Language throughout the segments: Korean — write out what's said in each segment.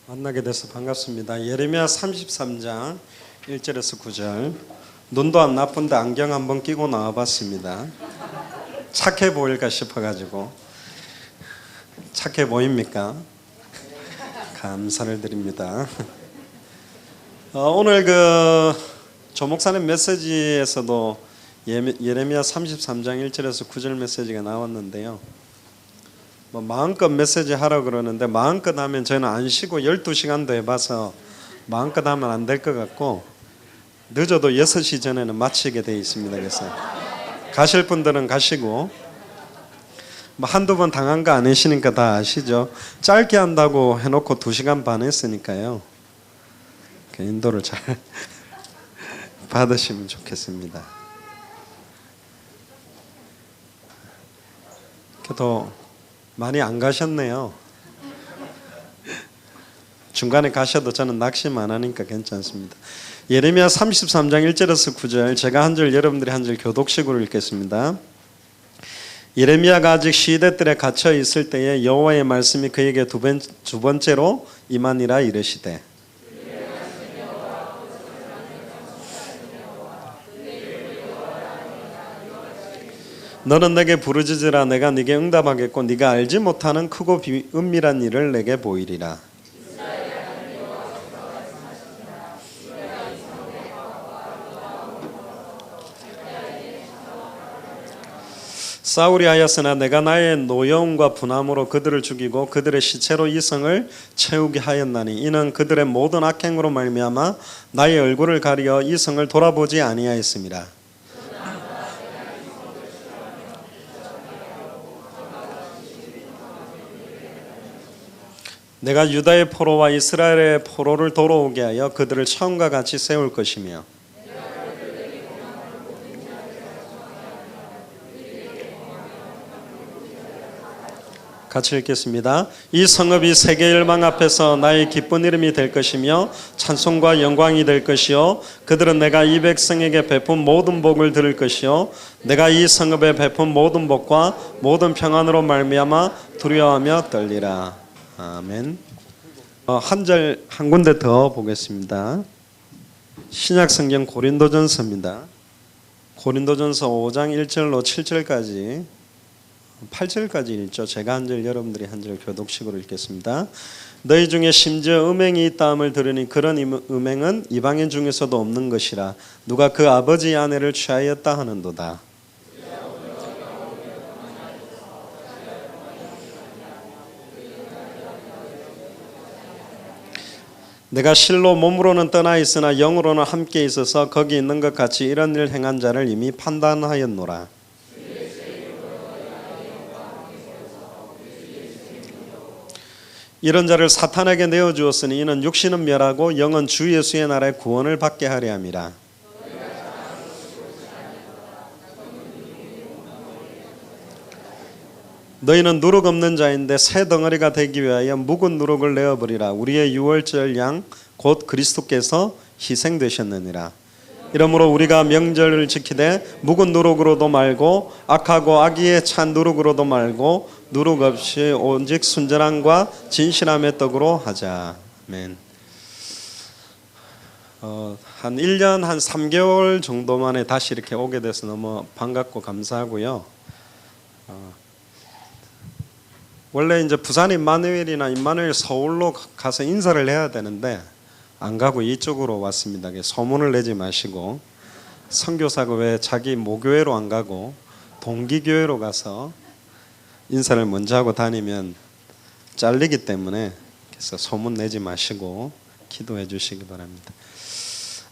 만나게 돼서 반갑습니다. 예레미야 33장 1절에서 9절. 눈도 안 나쁜데 안경 한번 끼고 나와봤습니다. 착해 보일까 싶어가지고. 착해 보입니까? 감사를 드립니다. 오늘 조 목사님 메시지에서도 예레미야 33장 1절에서 9절 메시지가 나왔는데요. 마음껏 메시지 하라고 그러는데 마음껏 하면 저는 안 쉬고 12시간도 해봐서 마음껏 하면 안 될 것 같고 늦어도 6시 전에는 마치게 되어 있습니다. 그래서 가실 분들은 가시고 한두 번 당한 거 아니시니까 다 아시죠? 짧게 한다고 해놓고 2시간 반 했으니까요. 인도를 잘 받으시면 좋겠습니다. 그래도 많이 안 가셨네요. 중간에 가셔도 저는 낚시만 안 하니까 괜찮습니다. 예레미야 33장 1절에서 9절 제가 한 절 여러분들이 한 절 교독식으로 읽겠습니다. 예레미야가 아직 시대들에 갇혀 있을 때에 여호와의 말씀이 그에게 두 번째로 임하니라 이르시되 너는 내게 부르짖으라 내가 네게 응답하겠고 네가 알지 못하는 크고 은밀한 일을 내게 보이리라. 사울이 하였으나 내가 나의 노여움과 분함으로 그들을 죽이고 그들의 시체로 이 성을 채우게 하였나니 이는 그들의 모든 악행으로 말미암아 나의 얼굴을 가리어 이 성을 돌아보지 아니하였음이라. 내가 유다의 포로와 이스라엘의 포로를 돌아오게 하여 그들을 처음과 같이 세울 것이며 같이 읽겠습니다. 이 성읍이 세계 열방 앞에서 나의 기쁜 이름이 될 것이며 찬송과 영광이 될 것이요 그들은 내가 이 백성에게 베푼 모든 복을 들을 것이요 내가 이 성읍에 베푼 모든 복과 모든 평안으로 말미암아 두려워하며 떨리라. 아멘. 한 군데 더 보겠습니다. 신약성경 고린도전서입니다. 고린도전서 5장 1절로 7절까지 8절까지 읽죠. 제가 한 절 여러분들이 한 절 교독식으로 읽겠습니다. 너희 중에 심지어 음행이 있다함을 들으니 그런 음행은 이방인 중에서도 없는 것이라 누가 그 아버지 아내를 취하였다 하는도다. 내가 실로 몸으로는 떠나 있으나 영으로는 함께 있어서 거기 있는 것 같이 이런 일 행한 자를 이미 판단하였노라. 이런 자를 사탄에게 내어주었으니 이는 육신은 멸하고 영은 주 예수의 날에 구원을 받게 하려 함이라. 너희는 누룩 없는 자인데 새 덩어리가 되기 위하여 묵은 누룩을 내어버리라. 우리의 유월절 양 곧 그리스도께서 희생되셨느니라. 이러므로 우리가 명절을 지키되 묵은 누룩으로도 말고 악하고 악의에 찬 누룩으로도 말고 누룩 없이 오직 순전함과 진실함의 떡으로 하자. 아멘. 한 1년 한 3개월 정도 만에 다시 이렇게 오게 돼서 너무 반갑고 감사하고요. 원래 이제 부산 임마누엘이나 서울로 가서 인사를 해야 되는데 안 가고 이쪽으로 왔습니다. 소문을 내지 마시고 선교사가 왜 자기 모교회로 안 가고 동기교회로 가서 인사를 먼저 하고 다니면 잘리기 때문에 그래서 소문 내지 마시고 기도해 주시기 바랍니다.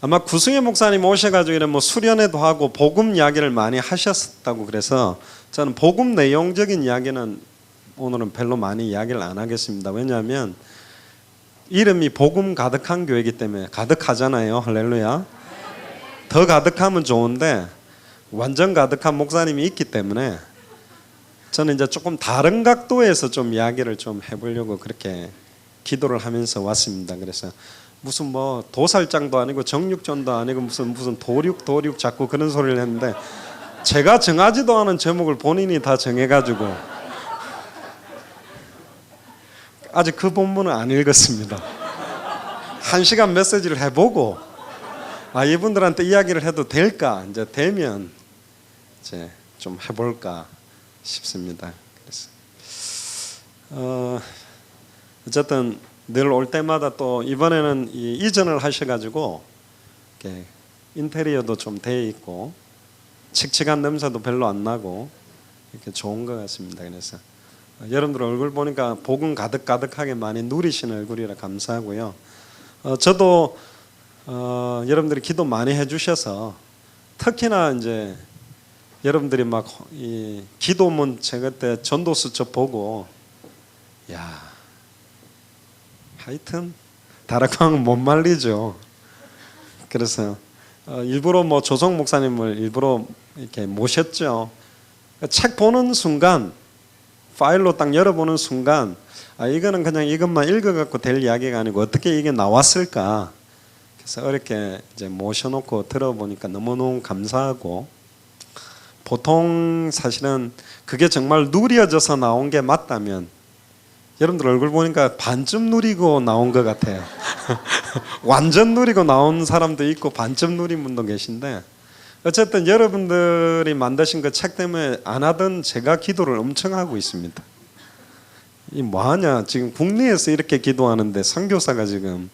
아마 구승혜 목사님 오셔가지고 이런 수련회도 하고 복음 이야기를 많이 하셨다고 그래서 저는 복음 내용적인 이야기는 오늘은 별로 많이 이야기를 안 하겠습니다. 왜냐하면 이름이 복음 가득한 교회이기 때문에 가득하잖아요. 할렐루야. 더 가득하면 좋은데 완전 가득한 목사님이 있기 때문에 저는 이제 조금 다른 각도에서 좀 이야기를 좀 해보려고 그렇게 기도를 하면서 왔습니다. 그래서 무슨 도살장도 아니고 정육전도 아니고 무슨 도륙 자꾸 그런 소리를 했는데 제가 정하지도 않은 제목을 본인이 다 정해가지고 아직 그 본문은 안 읽었습니다. 1시간 메시지를 해보고 이분들한테 이야기를 해도 될까 이제 되면 이제 좀 해볼까 싶습니다. 그래서 어쨌든 늘 올 때마다 또 이번에는 이전을 하셔가지고 이렇게 인테리어도 좀 돼 있고 칙칙한 냄새도 별로 안 나고 이렇게 좋은 것 같습니다. 그래서 여러분들 얼굴 보니까 복음 가득가득하게 많이 누리시는 얼굴이라 감사하고요. 저도 여러분들이 기도 많이 해주셔서 특히나 이제 여러분들이 막 이 기도문 제가 그때 전도수첩 보고 하여튼 다락방은 못 말리죠. 그래서 일부러 뭐 조성 목사님을 일부러 이렇게 모셨죠. 책 보는 순간 파일로 딱 열어보는 순간 이거는 그냥 이것만 읽어갖고 될 이야기가 아니고 어떻게 이게 나왔을까. 그래서 어렵게 이제 모셔놓고 들어보니까 너무너무 감사하고 보통 사실은 그게 정말 누려져서 나온 게 맞다면 여러분들 얼굴 보니까 반쯤 누리고 나온 것 같아요. 완전 누리고 나온 사람도 있고 반쯤 누린 분도 계신데 어쨌든 여러분들이 만드신 그 책 때문에 안 하던 제가 기도를 엄청 하고 있습니다. 이 뭐하냐 지금 국내에서 이렇게 기도하는데 선교사가 지금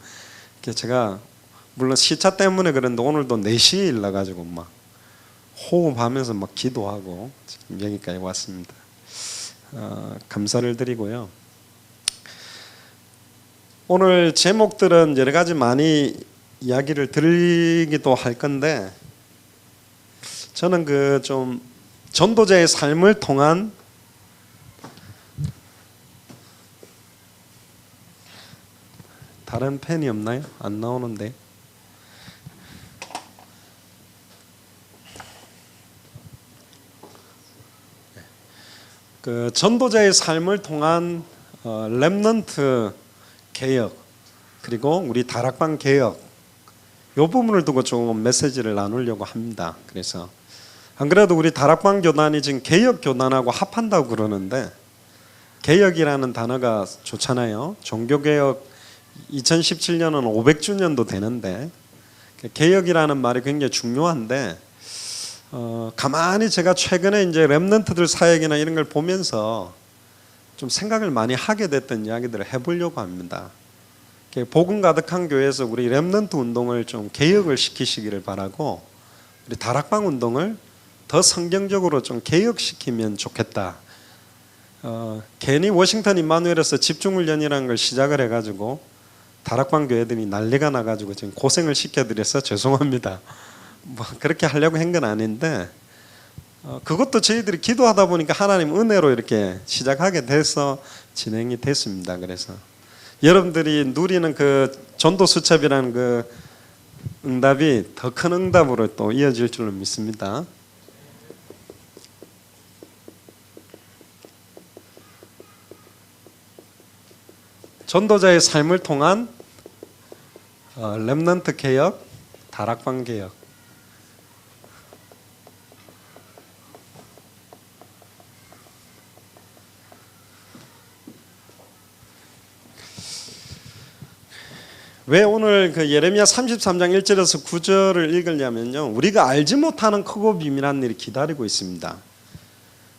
제가 물론 시차 때문에 그런데 오늘도 4시에 일어나가지고 막 호흡하면서 막 기도하고 지금 여기까지 왔습니다. 감사를 드리고요. 오늘 제목들은 여러 가지 많이 이야기를 드리기도 할 건데 저는 그 좀 전도자의 삶을 통한 다른 펜이 없나요? 안 나오는데. 그 전도자의 삶을 통한 렘넌트 개혁 그리고 우리 다락방 개혁 이 부분을 두고 조금 메시지를 나누려고 합니다. 그래서 안 그래도 우리 다락방 교단이 지금 개혁 교단하고 합한다고 그러는데 개혁이라는 단어가 좋잖아요. 종교개혁 2017년은 500주년도 되는데 개혁이라는 말이 굉장히 중요한데 가만히 제가 최근에 이제 렘넌트들 사역이나 이런 걸 보면서 좀 생각을 많이 하게 됐던 이야기들을 해보려고 합니다. 복음 가득한 교회에서 우리 렘넌트 운동을 좀 개혁을 시키시기를 바라고 우리 다락방 운동을 더 성경적으로 좀 개혁시키면 좋겠다. 괜히 워싱턴 임마누엘에서 집중훈련이라는 걸 시작을 해가지고 다락방 교회들이 난리가 나가지고 지금 고생을 시켜드려서 죄송합니다. 뭐 그렇게 하려고 한 건 아닌데 그것도 저희들이 기도하다 보니까 하나님 은혜로 이렇게 시작하게 돼서 진행이 됐습니다. 그래서 여러분들이 누리는 그 전도 수첩이라는 그 응답이 더 큰 응답으로 또 이어질 줄로 믿습니다. 전도자의 삶을 통한 렘넌트 개혁, 다락방 개혁. 왜 오늘 그 예레미야 33장 1절에서 9절을 읽으려면요, 우리가 알지 못하는 크고 비밀한 일이 기다리고 있습니다.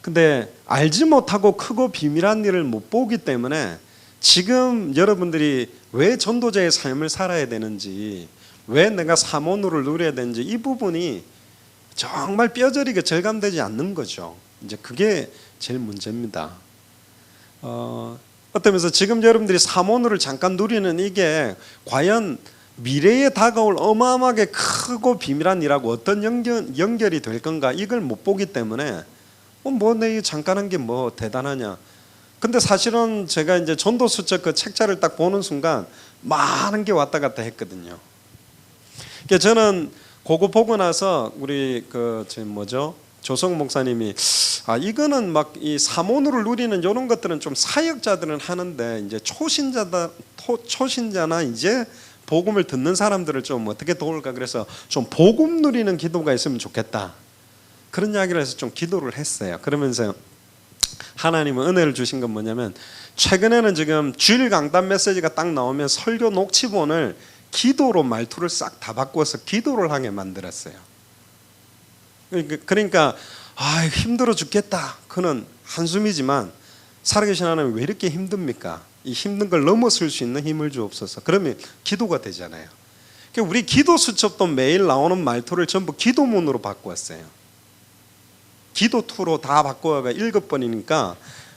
근데 알지 못하고 크고 비밀한 일을 못 보기 때문에 지금 여러분들이 왜 전도자의 삶을 살아야 되는지, 왜 내가 사모누를 누려야 되는지 이 부분이 정말 뼈저리게 절감되지 않는 거죠. 이제 그게 제일 문제입니다. 어떤 면에서 지금 여러분들이 사모누를 잠깐 누리는 이게 과연 미래에 다가올 어마어마하게 크고 비밀한 일하고 어떤 연결이 될 건가 이걸 못 보기 때문에 뭐 내 잠깐 한 게 뭐 대단하냐. 근데 사실은 제가 이제 전도수첩 그 책자를 딱 보는 순간 많은 게 왔다 갔다 했거든요. 그러니까 저는 그거 보고 나서 우리 그 조성 목사님이 이거는 막 이 사모누를 누리는 이런 것들은 좀 사역자들은 하는데 이제 초신자나 이제 복음을 듣는 사람들을 좀 어떻게 도울까, 그래서 좀 복음 누리는 기도가 있으면 좋겠다 그런 이야기를 해서 좀 기도를 했어요. 그러면서 하나님은 은혜를 주신 건 뭐냐면 최근에는 지금 주일 강단 메시지가 딱 나오면 설교 녹취본을 기도로 말투를 싹 다 바꿔서 기도를 하게 만들었어요. 그러니까 힘들어 죽겠다, 그는 한숨이지만 살아계신 하나님 왜 이렇게 힘듭니까? 이 힘든 걸 넘어설 수 있는 힘을 주옵소서. 그러면 기도가 되잖아요. 그러니까 우리 기도 수첩도 매일 나오는 말투를 전부 기도문으로 바꾸었어요. 기도2로 다 바꿔가 7번이니까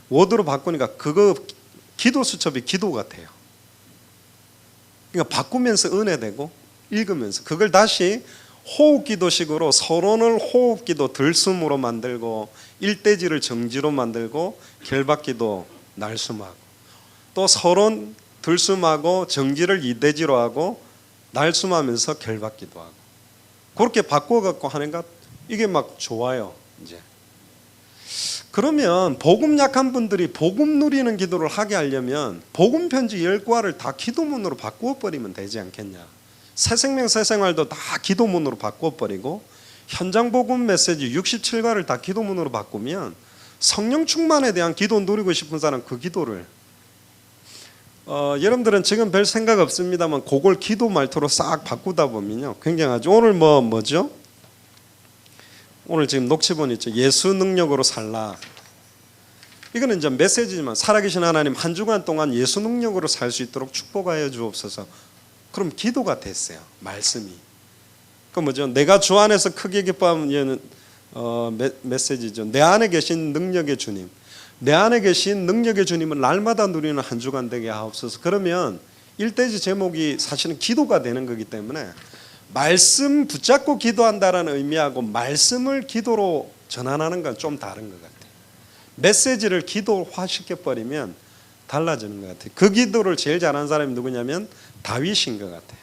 워드로 바꾸니까 그거 기도 수첩이 기도 같아요. 그러니까 바꾸면서 은혜되고 읽으면서 그걸 다시 호흡기도식으로 서론을 호흡기도 들숨으로 만들고 일대지를 정지로 만들고 결박기도 날숨하고 또 서론 들숨하고 정지를 이대지로 하고 날숨하면서 결박기도 하고 그렇게 바꿔갖고 하니까 이게 막 좋아요. 이제 그러면 복음 약한 분들이 복음 누리는 기도를 하게 하려면 복음 편지 10과를 다 기도문으로 바꾸어 버리면 되지 않겠냐. 새생명 새생활도 다 기도문으로 바꾸어 버리고 현장 복음 메시지 67과를 다 기도문으로 바꾸면 성령 충만에 대한 기도 누리고 싶은 사람 그 기도를 여러분들은 지금 별 생각 없습니다만 그걸 기도 말투로 싹 바꾸다 보면요 굉장하죠. 오늘 뭐죠? 오늘 지금 녹취본 있죠. 예수 능력으로 살라. 이거는 이제 메시지지만 살아계신 하나님 한 주간 동안 예수 능력으로 살 수 있도록 축복하여 주옵소서. 그럼 기도가 됐어요. 말씀이. 그 뭐죠? 내가 주 안에서 크게 기뻐하는 메시지죠. 내 안에 계신 능력의 주님. 내 안에 계신 능력의 주님은 날마다 누리는 한 주간 되게 하옵소서. 그러면 일대지 제목이 사실은 기도가 되는 거기 때문에 말씀 붙잡고 기도한다라는 의미하고 말씀을 기도로 전환하는 건 좀 다른 것 같아요. 메시지를 기도화시켜버리면 달라지는 것 같아요. 그 기도를 제일 잘하는 사람이 누구냐면 다윗인 것 같아요.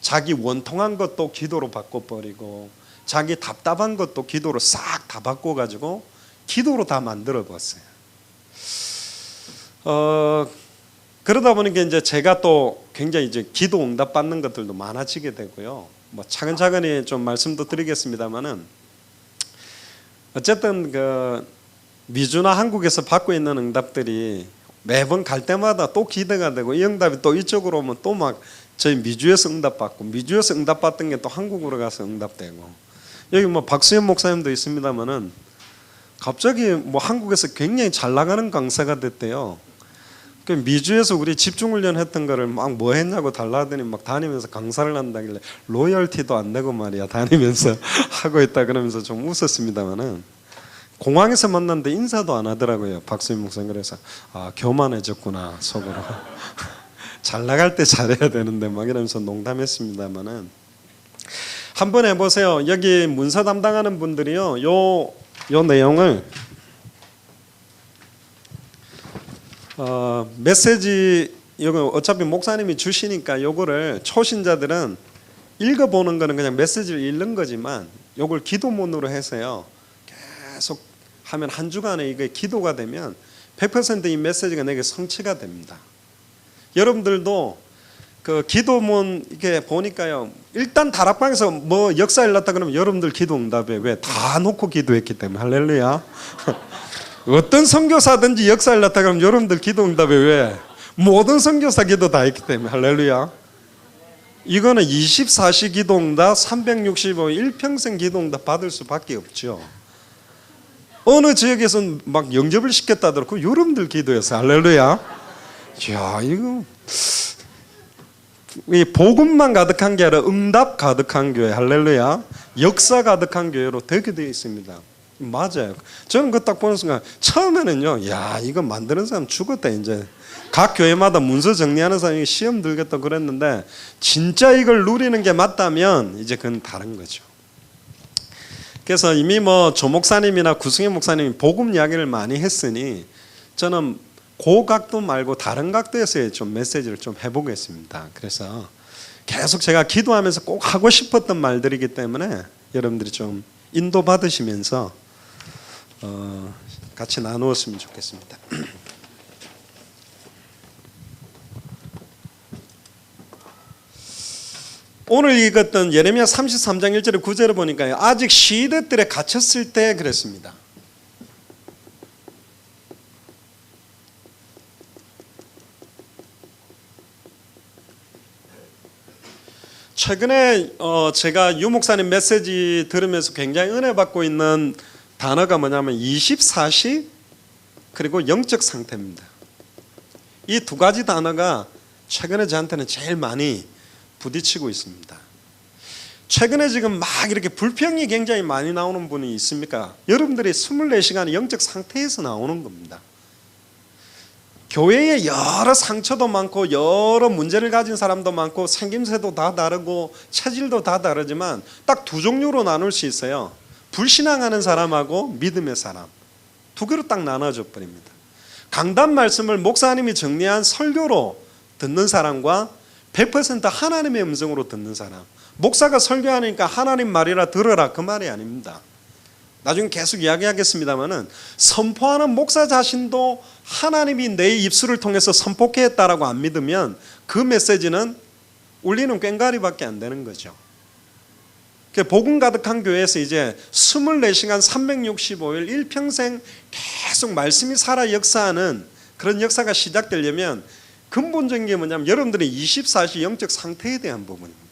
자기 원통한 것도 기도로 바꿔버리고 자기 답답한 것도 기도로 싹 다 바꿔가지고 기도로 다 만들어봤어요. 그러다 보니까 이제 제가 또 굉장히 이제 기도 응답 받는 것들도 많아지게 되고요. 뭐 차근차근히 좀 말씀도 드리겠습니다만은 어쨌든 그 미주나 한국에서 받고 있는 응답들이 매번 갈 때마다 또 기대가 되고 이 응답이 또 이쪽으로 오면 또 막 저희 미주에서 응답 받고 미주에서 응답 받던 게 또 한국으로 가서 응답되고 여기 뭐 박수현 목사님도 있습니다만은 갑자기 뭐 한국에서 굉장히 잘 나가는 강사가 됐대요. 그 미주에서 우리 집중훈련 했던 거를 막 뭐 했냐고 달라더니 막 다니면서 강사를 한다길래 로열티도 안 내고 말이야 다니면서 하고 있다 그러면서 좀 웃었습니다만은 공항에서 만났는데 인사도 안 하더라고요. 박수임 목사님. 그래서 교만해졌구나 속으로. 잘 나갈 때 잘해야 되는데 막 이러면서 농담했습니다만은 한번 해보세요. 여기 문서 담당하는 분들이요 요 내용을 메시지 이거 어차피 목사님이 주시니까 요거를 초신자들은 읽어보는 거는 그냥 메시지를 읽는 거지만 요걸 기도문으로 해서요 계속 하면 한 주간에 이게 기도가 되면 100% 이 메시지가 내게 성취가 됩니다. 여러분들도 그 기도문 이렇게 보니까요 일단 다락방에서 뭐 역사 일났다 그러면 여러분들 기도 응답에 왜 다 놓고 기도했기 때문에 할렐루야. 어떤 선교사든지 역사 일났다 그러면 여러분들 기도 응답에 왜 모든 선교사 기도 다 했기 때문에 할렐루야. 이거는 24시 기도 응답 365 일평생 기도 응답 받을 수밖에 없죠. 어느 지역에서는 막 영접을 시켰다더라도 그 여러분들 기도해서 할렐루야. 이야 이거 이 복음만 가득한 게 아니라 응답 가득한 교회 할렐루야. 역사 가득한 교회로 되게 되어 있습니다. 맞아요. 저는 그거 딱 보는 순간 처음에는요 야 이거 만드는 사람 죽었다. 이제 각 교회마다 문서 정리하는 사람이 시험 들겠다 그랬는데 진짜 이걸 누리는 게 맞다면 이제 그건 다른 거죠. 그래서 이미 뭐 조 목사님이나 구승현 목사님이 복음 이야기를 많이 했으니 저는 그 각도 말고 다른 각도에서의 좀 메시지를 좀 해보겠습니다. 그래서 계속 제가 기도하면서 꼭 하고 싶었던 말들이기 때문에 여러분들이 좀 인도 받으시면서 같이 나누었으면 좋겠습니다. 오늘 읽었던 예레미야 33장 1절에 9절을 보니까요 아직 시대들에 갇혔을 때 그랬습니다. 최근에 제가 유 목사님 메시지 들으면서 굉장히 은혜 받고 있는 단어가 뭐냐면 24시 그리고 영적 상태입니다. 이 두 가지 단어가 최근에 저한테는 제일 많이 부딪히고 있습니다. 최근에 지금 막 이렇게 불평이 굉장히 많이 나오는 분이 있습니까? 여러분들이 24시간 영적 상태에서 나오는 겁니다. 교회에 여러 상처도 많고 여러 문제를 가진 사람도 많고 생김새도 다 다르고 체질도 다 다르지만 딱 두 종류로 나눌 수 있어요. 불신앙하는 사람하고 믿음의 사람. 두 개로 딱 나눠져 버립니다. 강단 말씀을 목사님이 정리한 설교로 듣는 사람과 100% 하나님의 음성으로 듣는 사람. 목사가 설교하니까 하나님 말이라 들어라 그 말이 아닙니다. 나중에 계속 이야기하겠습니다만은 선포하는 목사 자신도 하나님이 내 입술을 통해서 선포케 했다라고 안 믿으면 그 메시지는 울리는 꽹과리밖에 안 되는 거죠. 복음 가득한 교회에서 이제 24시간 365일 일평생 계속 말씀이 살아 역사하는 그런 역사가 시작되려면 근본적인 게 뭐냐면 여러분들의 24시 영적 상태에 대한 부분입니다.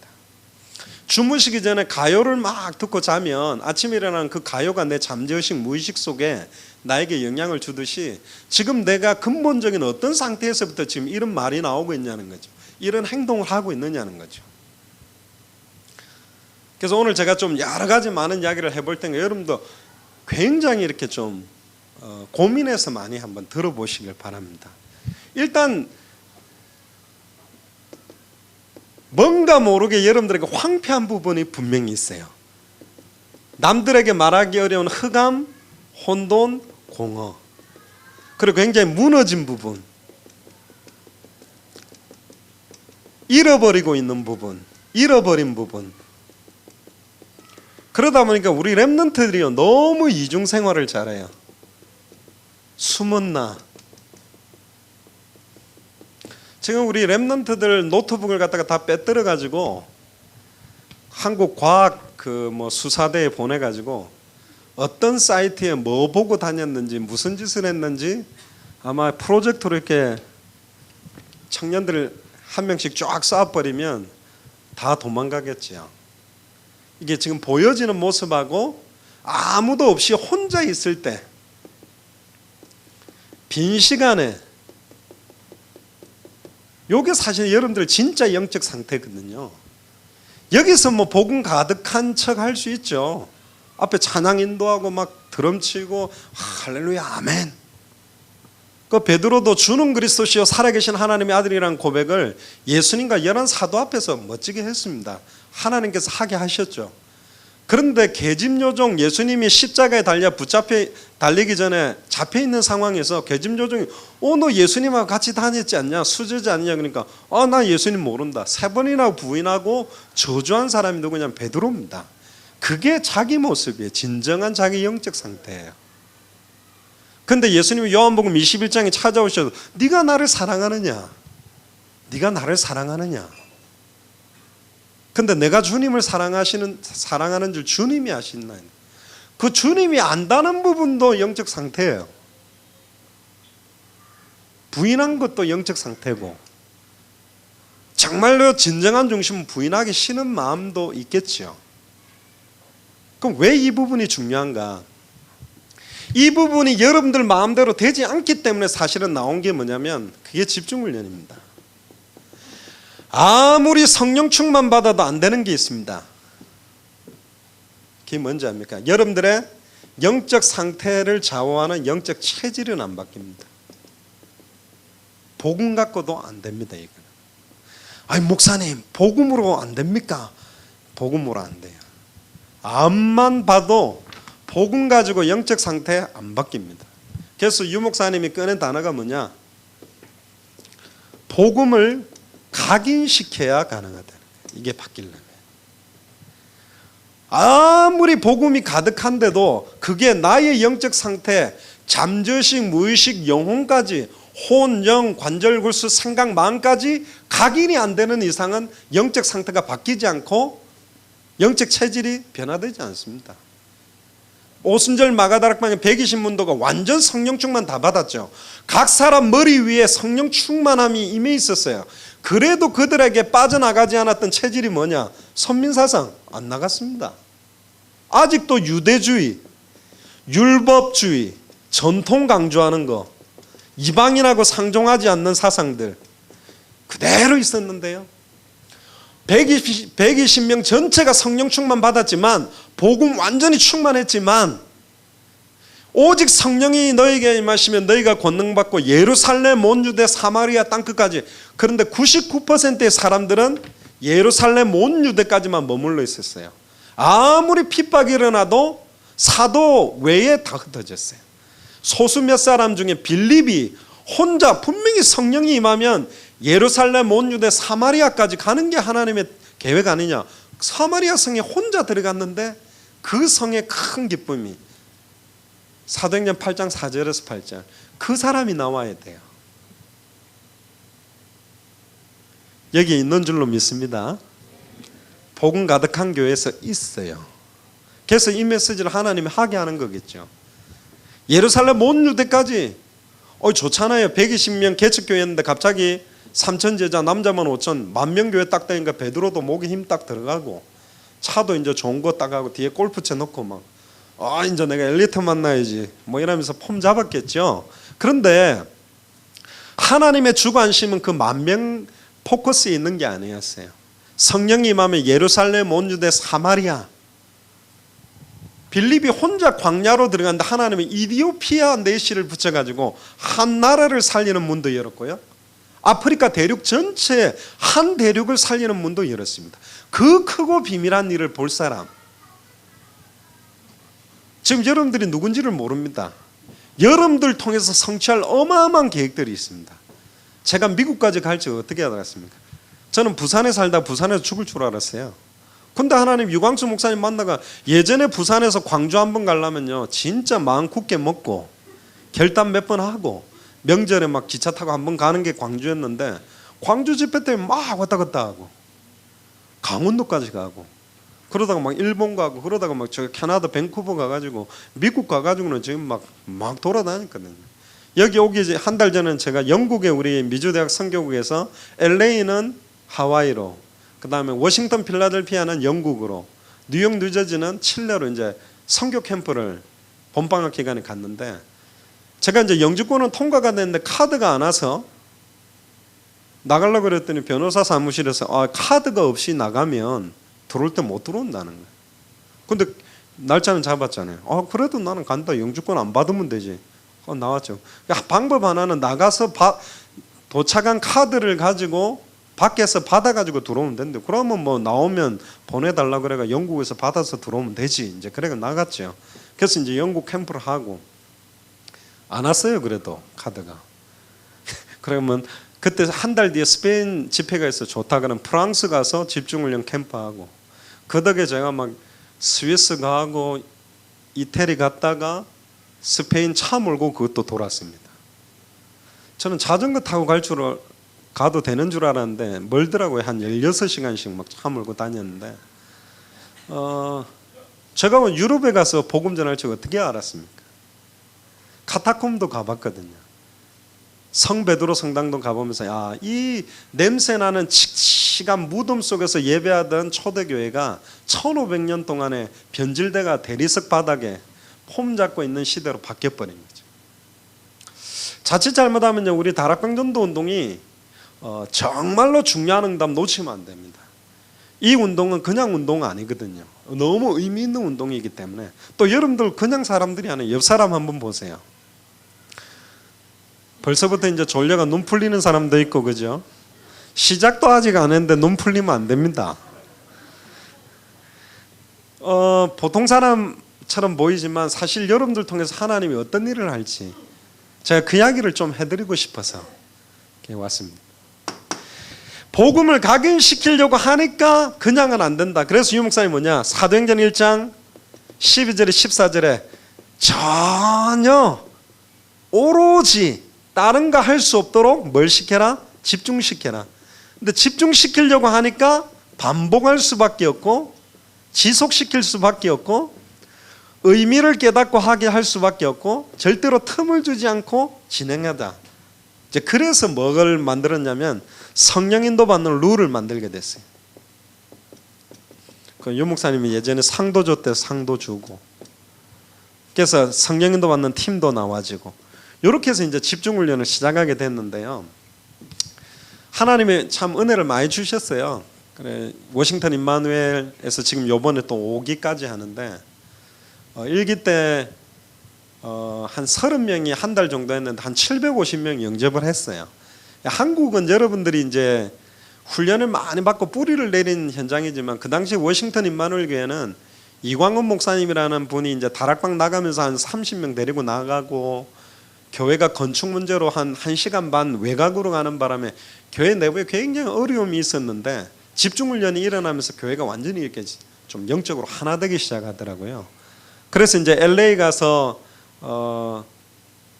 주무시기 전에 가요를 막 듣고 자면 아침에 일어나는 그 가요가 내 잠재의식 무의식 속에 나에게 영향을 주듯이 지금 내가 근본적인 어떤 상태에서부터 지금 이런 말이 나오고 있냐는 거죠. 이런 행동을 하고 있느냐는 거죠. 그래서 오늘 제가 좀 여러 가지 많은 이야기를 해볼 텐데 여러분도 굉장히 이렇게 좀 고민해서 많이 한번 들어보시길 바랍니다. 일단 뭔가 모르게 여러분들에게 황폐한 부분이 분명히 있어요. 남들에게 말하기 어려운 흑암, 혼돈, 공허, 그리고 굉장히 무너진 부분, 잃어버리고 있는 부분, 잃어버린 부분. 그러다 보니까 우리 렘넌트들이요 너무 이중생활을 잘해요. 숨은 나. 지금 우리 렘넌트들 노트북을 갖다가 다 빼뜨려 가지고 한국 과학 수사대에 보내 가지고 어떤 사이트에 뭐 보고 다녔는지 무슨 짓을 했는지 아마 프로젝터로 이렇게 청년들 한 명씩 쫙 쏴버리면 다 도망가겠지요. 이게 지금 보여지는 모습하고 아무도 없이 혼자 있을 때 빈 시간에 요게 사실 여러분들 진짜 영적 상태거든요. 여기서 뭐 복음 가득한 척 할 수 있죠. 앞에 찬양 인도하고 막 드럼 치고 할렐루야 아멘. 그 베드로도 주는 그리스도시요 살아계신 하나님의 아들이라는 고백을 예수님과 11 사도 앞에서 멋지게 했습니다. 하나님께서 하게 하셨죠. 그런데 계집요종 예수님이 십자가에 달리기 전에 잡혀있는 상황에서 계집요종이 너 예수님하고 같이 다녔지 않냐 수제지 않냐 그러니까 나 예수님 모른다 3번이나 부인하고 저주한 사람이 누구냐면 베드로입니다. 그게 자기 모습이에요. 진정한 자기 영적 상태예요. 근데 예수님이 요한복음 21장에 찾아오셔도 네가 나를 사랑하느냐 네가 나를 사랑하느냐. 근데 내가 주님을 사랑하는 줄 주님이 아시나. 그 주님이 안다는 부분도 영적 상태예요. 부인한 것도 영적 상태고 정말로 진정한 중심은 부인하기 싫은 마음도 있겠죠. 그럼 왜 이 부분이 중요한가? 이 부분이 여러분들 마음대로 되지 않기 때문에 사실은 나온 게 뭐냐면 그게 집중훈련입니다. 아무리 성령 충만 받아도 안 되는 게 있습니다. 그게 뭔지 압니까? 여러분들의 영적 상태를 좌우하는 영적 체질은 안 바뀝니다. 복음 갖고도 안 됩니다. 이거는. 아니 목사님 복음으로 안 됩니까? 복음으로 안 돼요. 암만 봐도 복음 가지고 영적 상태 안 바뀝니다. 그래서 유 목사님이 꺼낸 단어가 뭐냐? 복음을 각인시켜야 가능하다. 이게 바뀌려면 아무리 복음이 가득한데도 그게 나의 영적 상태, 잠재의식, 무의식, 영혼까지 혼, 영, 관절, 골수, 생각, 마음까지 각인이 안 되는 이상은 영적 상태가 바뀌지 않고 영적 체질이 변화되지 않습니다. 오순절 마가다락방에 120문도가 완전 성령 충만 다 받았죠. 각 사람 머리 위에 성령 충만함이 임해 있었어요. 그래도 그들에게 빠져나가지 않았던 체질이 뭐냐? 선민사상 안 나갔습니다. 아직도 유대주의, 율법주의, 전통 강조하는 거, 이방인하고 상종하지 않는 사상들 그대로 있었는데요. 120명 전체가 성령 충만 받았지만, 복음 완전히 충만했지만, 오직 성령이 너에게 임하시면 너희가 권능받고 예루살렘 온 유대 사마리아 땅끝까지. 그런데 99%의 사람들은 예루살렘 온 유대까지만 머물러 있었어요. 아무리 핍박이 일어나도 사도 외에 다 흩어졌어요. 소수 몇 사람 중에 빌립이 혼자 분명히 성령이 임하면 예루살렘 온 유대 사마리아까지 가는 게 하나님의 계획 아니냐. 사마리아 성에 혼자 들어갔는데 그 성의 큰 기쁨이 사도행전 8장 4절에서 8절, 그 사람이 나와야 돼요. 여기 있는 줄로 믿습니다. 복음 가득한 교회에서 있어요. 그래서 이 메시지를 하나님이 하게 하는 거겠죠. 예루살렘 온 유대까지 좋잖아요. 120명 개척교회였는데 갑자기 3천 제자, 남자만 5천, 10,000 교회 딱 되니까 베드로도 목에 힘 딱 들어가고, 차도 이제 좋은 거 딱 하고 뒤에 골프채 놓고 막 이제 내가 엘리트 만나야지 뭐 이러면서 폼 잡았겠죠. 그런데 하나님의 주관심은 그 10,000명 포커스에 있는 게 아니었어요. 성령이 임하면 예루살렘 온 유대 사마리아. 빌립이 혼자 광야로 들어갔는데 하나님은 이디오피아 내시를 붙여가지고 한 나라를 살리는 문도 열었고요, 아프리카 대륙 전체 한 대륙을 살리는 문도 열었습니다. 그 크고 비밀한 일을 볼 사람, 지금 여러분들이 누군지를 모릅니다. 여러분들 통해서 성취할 어마어마한 계획들이 있습니다. 제가 미국까지 갈지 어떻게 알았습니까? 저는 부산에 살다 부산에서 죽을 줄 알았어요. 근데 하나님 유광수 목사님 만나가, 예전에 부산에서 광주 한번 가려면요 진짜 마음 굳게 먹고 결단 몇 번 하고 명절에 막 기차 타고 한번 가는 게 광주였는데, 광주 집회 때문에 막 왔다 갔다 하고 강원도까지 가고 그러다가 막 일본 가고 그러다가 막 저 캐나다 밴쿠버 가가지고 미국 가가지고는 지금 막 돌아다녔거든요. 여기 오기 한 달 전에 제가 영국에 우리 미주대학 선교국에서 LA는 하와이로, 그 다음에 워싱턴 필라델피아는 영국으로, 뉴욕 뉴저지는 칠레로 이제 선교 캠프를 봄방학 기간에 갔는데, 제가 이제 영주권은 통과가 됐는데 카드가 안 와서 나가려고 그랬더니 변호사 사무실에서 카드가 없이 나가면 들어올 때 못 들어온다는 거예요. 근데 날짜는 잡았잖아요. 그래도 나는 간다. 영주권 안 받으면 되지. 나왔죠. 방법 하나는 나가서 도착한 카드를 가지고 밖에서 받아가지고 들어오면 된대. 그러면 뭐 나오면 보내달라 그래가 영국에서 받아서 들어오면 되지. 이제 그래가 나갔죠. 그래서 이제 영국 캠프를 하고 안 왔어요. 그래도 카드가. 그러면 그때 한 달 뒤에 스페인 집회가 있어 좋다 그러면 프랑스 가서 집중훈련 캠프하고, 그 덕에 제가 막 스위스 가고 이태리 갔다가 스페인 차 몰고 그것도 돌았습니다. 저는 자전거 타고 가도 되는 줄 알았는데 멀더라고요. 한 16시간씩 막 차 몰고 다녔는데, 제가 뭐 유럽에 가서 복음 전할 줄 어떻게 알았습니까? 카타콤도 가봤거든요. 성 베드로 성당도 가보면서 이 냄새나는 칙칙한 무덤 속에서 예배하던 초대교회가 1500년 동안에 변질대가 대리석 바닥에 폼 잡고 있는 시대로 바뀌어버린 거죠. 자칫 잘못하면요 우리 다락방전도 운동이 정말로 중요한 응답 놓치면 안 됩니다. 이 운동은 그냥 운동 아니거든요. 너무 의미 있는 운동이기 때문에. 또 여러분들 그냥 사람들이 아니에요. 옆 사람 한번 보세요. 벌써부터 이제 졸려가 눈 풀리는 사람도 있고, 그죠? 시작도 아직 안 했는데 눈 풀리면 안 됩니다. 보통 사람처럼 보이지만 사실 여러분들 통해서 하나님이 어떤 일을 할지 제가 그 이야기를 좀 해드리고 싶어서 왔습니다. 복음을 각인시키려고 하니까 그냥은 안 된다. 그래서 유 목사님 뭐냐? 사도행전 1장 12절에 14절에 전혀 오로지 다른 거 할 수 없도록 뭘 시켜라? 집중시켜라. 근데 집중시키려고 하니까 반복할 수밖에 없고 지속시킬 수밖에 없고 의미를 깨닫고 하게 할 수밖에 없고 절대로 틈을 주지 않고 진행하다. 이제 그래서 뭘 만들었냐면 성령인도 받는 룰을 만들게 됐어요. 그 유 목사님이 예전에 상도 줬대. 상도 주고. 그래서 성령인도 받는 팀도 나와지고 이렇게 해서 이제 집중훈련을 시작하게 됐는데요. 하나님이 참 은혜를 많이 주셨어요. 그래, 워싱턴 임마누엘에서 지금 요번에 또 5기까지 하는데 1기 때 한 30명이 한 달 정도 했는데 한 750명이 영접을 했어요. 한국은 여러분들이 이제 훈련을 많이 받고 뿌리를 내린 현장이지만 그 당시 워싱턴 임마누엘 교회는 이광훈 목사님이라는 분이 이제 다락방 나가면서 한 30명 데리고 나가고 교회가 건축 문제로 한 1시간 반 외곽으로 가는 바람에 교회 내부에 굉장히 어려움이 있었는데 집중훈련이 일어나면서 교회가 완전히 이렇게 좀 영적으로 하나 되기 시작하더라고요. 그래서 이제 LA 가서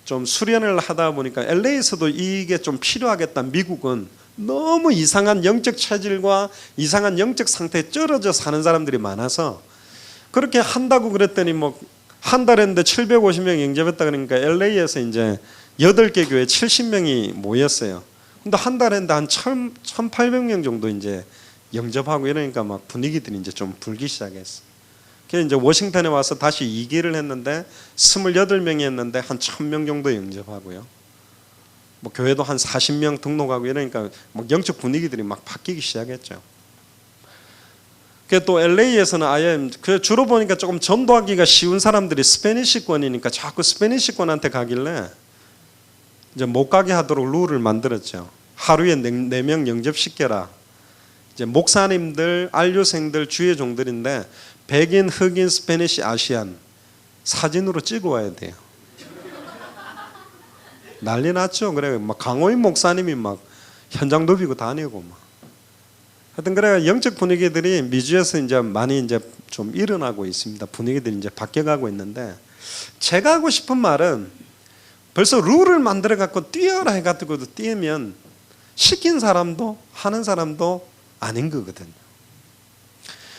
좀 수련을 하다 보니까 LA에서도 이게 좀 필요하겠다. 미국은 너무 이상한 영적 체질과 이상한 영적 상태에 쩔어져 사는 사람들이 많아서 그렇게 한다고 그랬더니 뭐 한 달 했는데 750명 영접했다 그러니까 LA에서 이제 8개 교회 70명이 모였어요. 근데 한 달 했는데 한 1,800명 정도 이제 영접하고 이러니까 막 분위기들이 이제 좀 불기 시작했어요. 그래서 이제 워싱턴에 와서 다시 2기를 했는데 28명이 했는데 한 1,000명 정도 영접하고요. 뭐 교회도 한 40명 등록하고 이러니까 막 영적 분위기들이 막 바뀌기 시작했죠. 또 LA에서는 아예 주로 보니까 조금 전도하기가 쉬운 사람들이 스페니시권이니까 자꾸 스페니시권한테 가길래 이제 못 가게 하도록 룰을 만들었죠. 하루에 4명 영접시켜라. 이제 목사님들, 안류생들, 주의 종들인데 백인, 흑인, 스페니시, 아시안 사진으로 찍어 와야 돼요. 난리 났죠. 그래 막 강호인 목사님이 막 현장 누비고 다니고 막. 하여튼 그래 영적 분위기들이 미주에서 이제 많이 이제 좀 일어나고 있습니다. 분위기들이 이제 바뀌어가고 있는데 제가 하고 싶은 말은 벌써 룰을 만들어 갖고 뛰어라 해가지고도 뛰면 시킨 사람도 하는 사람도 아닌 거거든요.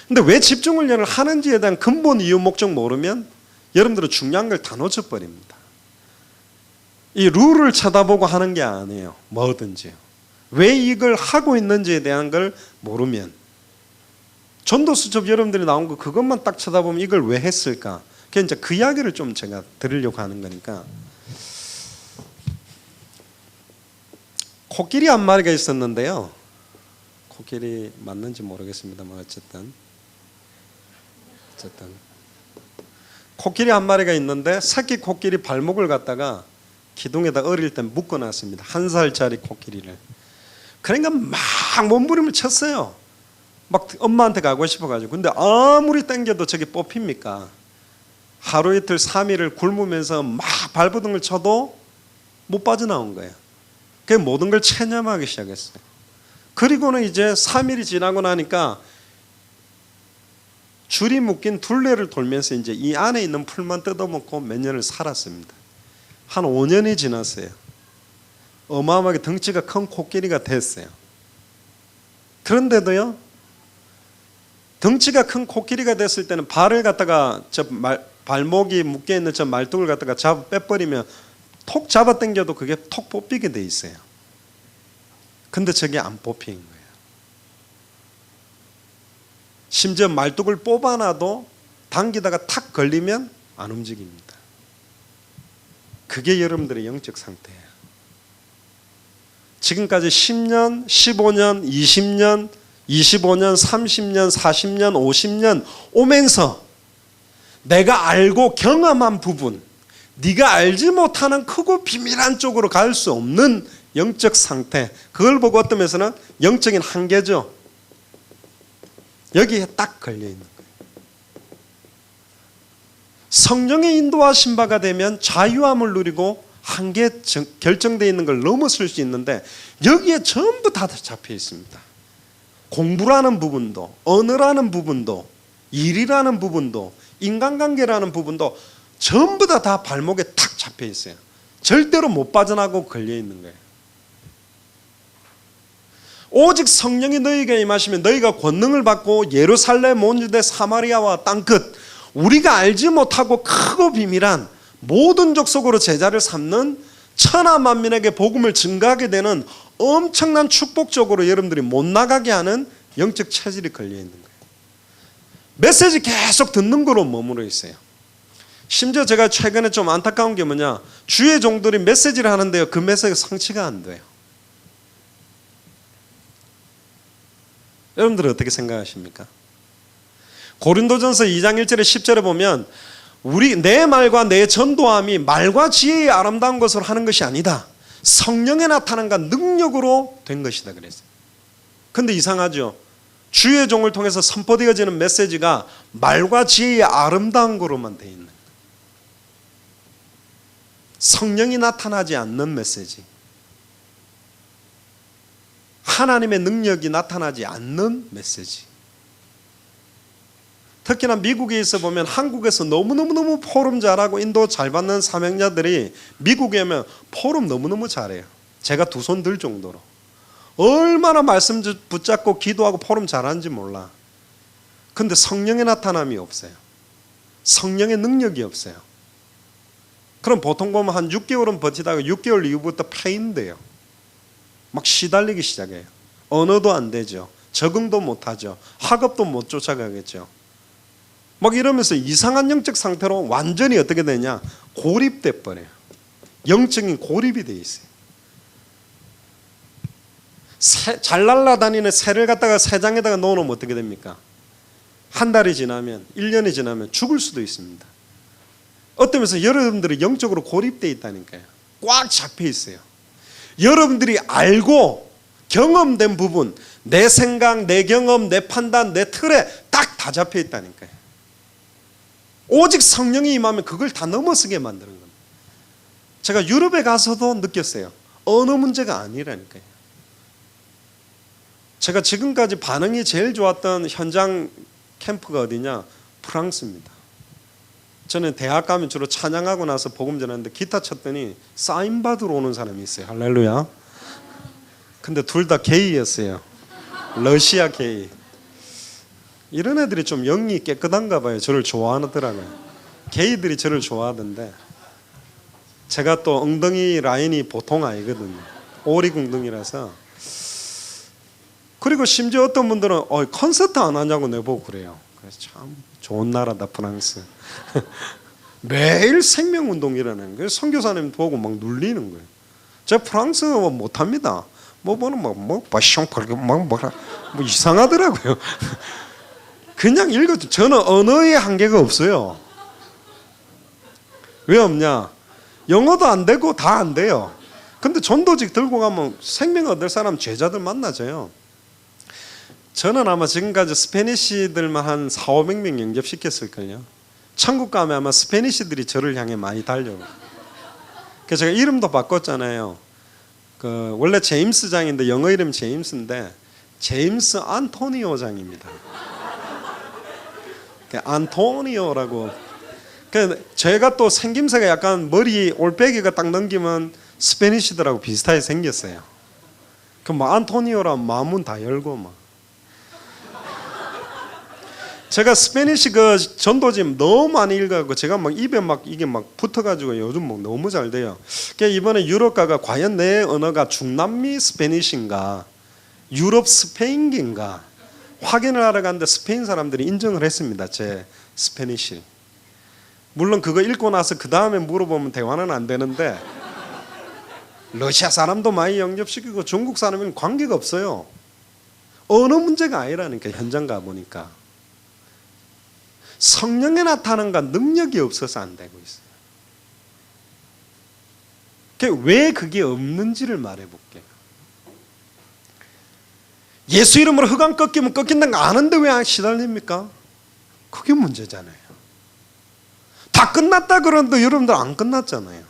근데 왜 집중훈련을 하는지에 대한 근본 이유 목적 모르면 여러분들은 중요한 걸 다 놓쳐버립니다. 이 룰을 쳐다보고 하는 게 아니에요. 뭐든지요. 왜 이걸 하고 있는지에 대한 걸 모르면 전도수첩 여러분들이 나온 거 그것만 딱 쳐다보면 이걸 왜 했을까? 이제 그 이야기를 좀 제가 드리려고 하는 거니까. 코끼리 한 마리가 있었는데요. 코끼리 맞는지 모르겠습니다만 어쨌든 코끼리 한 마리가 있는데 새끼 코끼리 발목을 갖다가 기둥에다 어릴 때 묶어놨습니다. 1살짜리 코끼리를. 그러니까 막 몸부림을 쳤어요. 막 엄마한테 가고 싶어가지고. 근데 아무리 당겨도 저게 뽑힙니까? 하루 이틀 3일을 굶으면서 막 발버둥을 쳐도 못 빠져나온 거예요. 그 모든 걸 체념하기 시작했어요. 그리고는 이제 3일이 지나고 나니까 줄이 묶인 둘레를 돌면서 이제 이 안에 있는 풀만 뜯어먹고 몇 년을 살았습니다. 한 5년이 지났어요. 어마어마하게 덩치가 큰 코끼리가 됐어요. 그런데도요, 덩치가 큰 코끼리가 됐을 때는 발을 갖다가 발목이 묶여 있는 저 말뚝을 갖다가 빼버리면 톡 잡아 당겨도 그게 톡 뽑히게 돼 있어요. 근데 저게 안 뽑힌 거예요. 심지어 말뚝을 뽑아놔도 당기다가 탁 걸리면 안 움직입니다. 그게 여러분들의 영적 상태예요. 지금까지 10년, 15년, 20년, 25년, 30년, 40년, 50년 오면서 내가 알고 경험한 부분, 네가 알지 못하는 크고 비밀한 쪽으로 갈 수 없는 영적 상태, 그걸 보고 어떤 면에서는 영적인 한계죠. 여기에 딱 걸려 있는 거예요. 성령의 인도하신 바가 되면 자유함을 누리고 한계 결정되어 있는 걸 넘어설 수 있는데 여기에 전부 다 잡혀 있습니다. 공부라는 부분도, 언어라는 부분도, 일이라는 부분도, 인간관계라는 부분도 전부 다 발목에 탁 잡혀 있어요. 절대로 못 빠져나가고 걸려 있는 거예요. 오직 성령이 너희에게 임하시면 너희가 권능을 받고 예루살렘, 온 유대, 사마리아와 땅끝, 우리가 알지 못하고 크고 비밀한 모든 족속으로 제자를 삼는 천하 만민에게 복음을 증가하게 되는 엄청난 축복적으로 여러분들이 못 나가게 하는 영적 체질이 걸려 있는 거예요. 메시지 계속 듣는 거로 머무르 있어요. 심지어 제가 최근에 좀 안타까운 게 뭐냐, 주의 종들이 메시지를 하는데요, 그 메시지가 성취가 안 돼요. 여러분들은 어떻게 생각하십니까? 고린도전서 2장 1절에 10절에 보면 내 말과 내 전도함이 말과 지혜의 아름다운 것으로 하는 것이 아니다, 성령의 나타남과 능력으로 된 것이다 그랬어요. 근데 이상하죠. 주의 종을 통해서 선포되어지는 메시지가 말과 지혜의 아름다운 거로만 되어 있는, 성령이 나타나지 않는 메시지, 하나님의 능력이 나타나지 않는 메시지. 특히나 미국에 있어 보면 한국에서 너무너무 포럼 잘하고 인도 잘 받는 사명자들이 미국에 오면 포럼 너무너무 잘해요. 제가 두 손 들 정도로. 얼마나 말씀 붙잡고 기도하고 포럼 잘하는지 몰라. 근데 성령의 나타남이 없어요. 성령의 능력이 없어요. 그럼 보통 보면 한 6개월은 버티다가 6개월 이후부터 패인돼요. 막 시달리기 시작해요. 언어도 안 되죠. 적응도 못하죠. 학업도 못 쫓아가겠죠. 막 이러면서 이상한 영적 상태로 완전히 어떻게 되냐, 고립돼 버려요. 영적인 고립이 돼 있어요. 잘 날아다니는 새를 갖다가 새장에다가 넣어놓으면 어떻게 됩니까? 한 달이 지나면, 1년이 지나면 죽을 수도 있습니다. 어떤 면에서 여러분들이 영적으로 고립돼 있다니까요. 꽉 잡혀 있어요. 여러분들이 알고 경험된 부분, 내 생각, 내 경험, 내 판단, 내 틀에 딱 다 잡혀 있다니까요. 오직 성령이 임하면 그걸 다 넘어서게 만드는 겁니다. 제가 유럽에 가서도 느꼈어요. 언어 문제가 아니라니까요. 제가 지금까지 반응이 제일 좋았던 현장 캠프가 어디냐? 프랑스입니다. 저는 대학 가면 주로 찬양하고 나서 복음 전하는데 기타 쳤더니 사인 받으러 오는 사람이 있어요. 할렐루야. 근데 둘 다 게이였어요. 러시아 게이. 이런 애들이 좀 영이 깨끗한가 봐요. 저를 좋아하더라고요. 게이들이 저를 좋아하던데, 제가 또 엉덩이 라인이 보통 아니거든요. 오리궁둥이라서. 그리고 심지어 어떤 분들은 콘서트 안 하냐고 내보고 그래요. 그래서 참 좋은 나라다 프랑스. 매일 생명운동이라는 거예요. 선교사님 보고 막 눌리는 거예요. 제가 프랑스어 못합니다. 뭐 이상하더라고요. 그냥 읽어도 저는 언어의 한계가 없어요. 왜 없냐? 영어도 안 되고 다 안 돼요. 근데 전도직 들고 가면 생명 얻을 사람 제자들 만나져요. 저는 아마 지금까지 스페니쉬들만 한 400~500명 영접시켰을걸요. 천국 가면 아마 스페니쉬들이 저를 향해 많이 달려요. 그래서 제가 이름도 바꿨잖아요. 원래 제임스 장인데 영어 이름 제임스인데 제임스 안토니오 장입니다. 안토니오라고. 제가 또 생김새가 약간 머리 올빼기가 딱 넘기면 스페니쉬들하고 비슷하게 생겼어요. 뭐 안토니오라 마음은 다 열고 막. 제가 스페니쉬 전도집 너무 많이 읽어갖고 제가 막 입에 막 이게 막 붙어가지고 요즘 막 너무 잘 돼요. 이번에 유럽 가가 과연 내 언어가 중남미 스페니쉬인가 유럽 스페인기인가 확인을 하러 갔는데 스페인 사람들이 인정을 했습니다. 제 스페니쉬. 물론 그거 읽고 나서 그 다음에 물어보면 대화는 안 되는데, 러시아 사람도 많이 영접시키고 중국 사람은 관계가 없어요. 언어 문제가 아니라니까. 현장 가보니까 성령의 나타남과 능력이 없어서 안 되고 있어요. 왜 그게 없는지를 말해볼게요. 예수 이름으로 흑암 꺾이면 꺾인다는 거 아는데 왜 시달립니까? 그게 문제잖아요. 다 끝났다 그러는데 여러분들 안 끝났잖아요.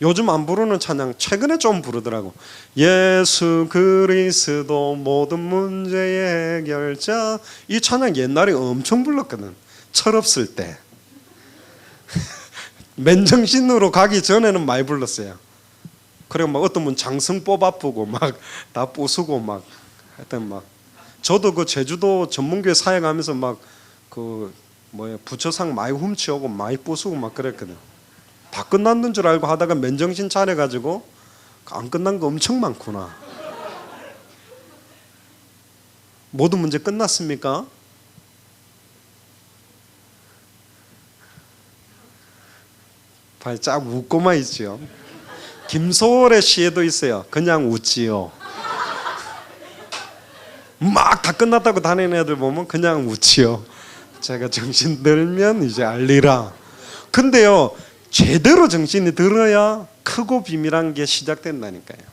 요즘 안 부르는 찬양 최근에 좀 부르더라고. 예수 그리스도 모든 문제의 해결자. 이 찬양 옛날에 엄청 불렀거든. 철없을 때. 맨정신으로 가기 전에는 많이 불렀어요. 그리고 막 어떤 분 장성 뽑아쁘고 막 다 부수고 막 하여튼 막 저도 제주도 전문교회 사역하면서 막 부처상 많이 훔쳐오고 많이 부수고 막 그랬거든. 다 끝났는 줄 알고 하다가 맨정신 차려가지고 안 끝난 거 엄청 많구나. 모든 문제 끝났습니까? 쫙 웃고만 있지요. 김소월의 시에도 있어요. 그냥 웃지요. 막 다 끝났다고 다니는 애들 보면 그냥 웃지요. 제가 정신 들면 이제 알리라. 근데요, 제대로 정신이 들어야 크고 비밀한 게 시작된다니까요.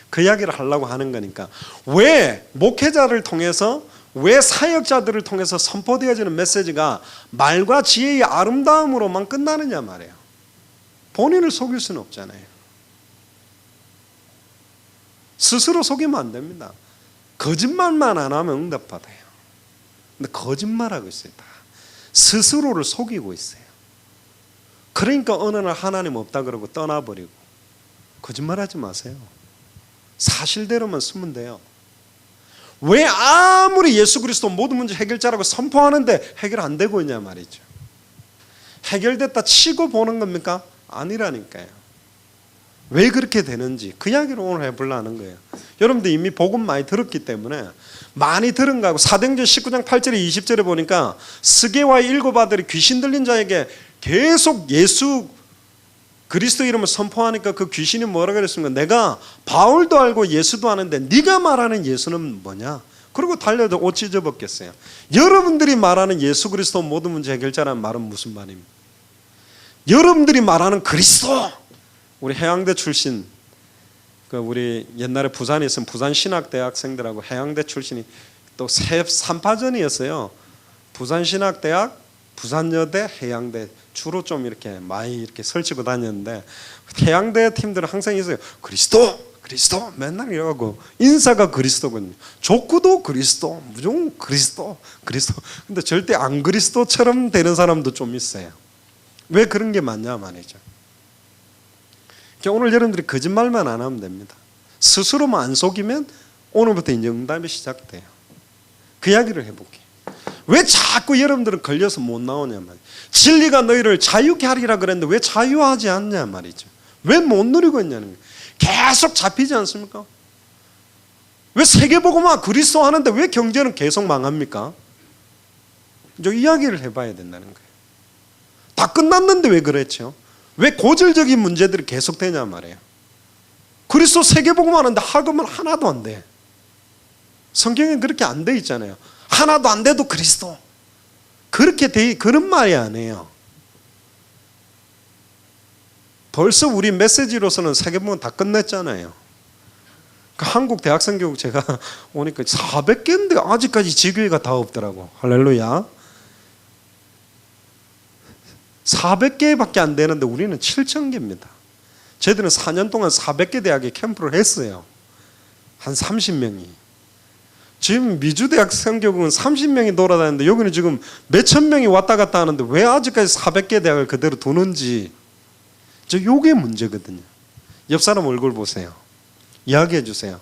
그 이야기를 하려고 하는 거니까. 왜 목회자를 통해서, 왜 사역자들을 통해서 선포되어지는 메시지가 말과 지혜의 아름다움으로만 끝나느냐 말이에요. 본인을 속일 수는 없잖아요. 스스로 속이면 안 됩니다. 거짓말만 안 하면 응답받아요. 근데 거짓말하고 있어요. 다 스스로를 속이고 있어요. 그러니까 어느 날 하나님 없다 그러고 떠나버리고. 거짓말하지 마세요. 사실대로만 쓰면 돼요. 왜 아무리 예수 그리스도 모든 문제 해결자라고 선포하는데 해결 안 되고 있냐 말이죠. 해결됐다 치고 보는 겁니까? 아니라니까요. 왜 그렇게 되는지 그 이야기를 오늘 해보려는 거예요. 여러분들 이미 복음 많이 들었기 때문에 많이 들은 거하고 사도행전 19장 8절에 20절에 보니까 스게와의 일곱 아들이 귀신 들린 자에게 계속 예수 그리스도 이름을 선포하니까 그 귀신이 뭐라 그랬습니까? 내가 바울도 알고 예수도 아는데 네가 말하는 예수는 뭐냐? 그리고 달려도 옷 찢어벗겼어요. 여러분들이 말하는 예수 그리스도 모든 문제 해결자라는 말은 무슨 말입니까? 여러분들이 말하는 그리스도. 우리 해양대 출신, 우리 옛날에 부산에 있으면 부산 신학대학생들하고 해양대 출신이 또 3파전이었어요. 부산 신학대학, 부산여대, 해양대 주로 좀 이렇게 많이 이렇게 설치고 다녔는데 해양대 팀들은 항상 있어요. 그리스도 맨날 이러고 인사가 그리스도거든요. 족구도 그리스도, 무조건 그리스도. 근데 절대 안 그리스도처럼 되는 사람도 좀 있어요. 왜 그런 게 맞냐 말이죠. 오늘 여러분들이 거짓말만 안 하면 됩니다. 스스로만 안 속이면 오늘부터 이제 응답이 시작돼요. 그 이야기를 해볼게요. 왜 자꾸 여러분들은 걸려서 못 나오냐 말이에요. 진리가 너희를 자유케 하리라 그랬는데 왜 자유하지 않냐 말이죠. 왜 못 누리고 있냐는 거예요. 계속 잡히지 않습니까? 왜 세계복음화 그리스도 하는데 왜 경제는 계속 망합니까? 이제 이야기를 해봐야 된다는 거예요. 다 끝났는데 왜 그랬죠? 왜 고질적인 문제들이 계속되냐 말이에요. 그리스도 세계복음 하는데 학음은 하나도 안 돼. 성경에 그렇게 안 돼 있잖아요. 하나도 안 돼도 그리스도. 그렇게 그런 말이 아니에요. 벌써 우리 메시지로서는 세계복음 다 끝냈잖아요. 한국 대학생 교육 제가 오니까 400개인데 아직까지 지교회가 다 없더라고. 할렐루야. 400개밖에 안 되는데 우리는 7,000개입니다. 저희들은 4년 동안 400개 대학에 캠프를 했어요. 한 30명이. 지금 미주대학 성교국은 30명이 돌아다니는데 여기는 지금 몇천 명이 왔다 갔다 하는데 왜 아직까지 400개 대학을 그대로 두는지. 요게 문제거든요. 옆 사람 얼굴 보세요. 이야기해 주세요.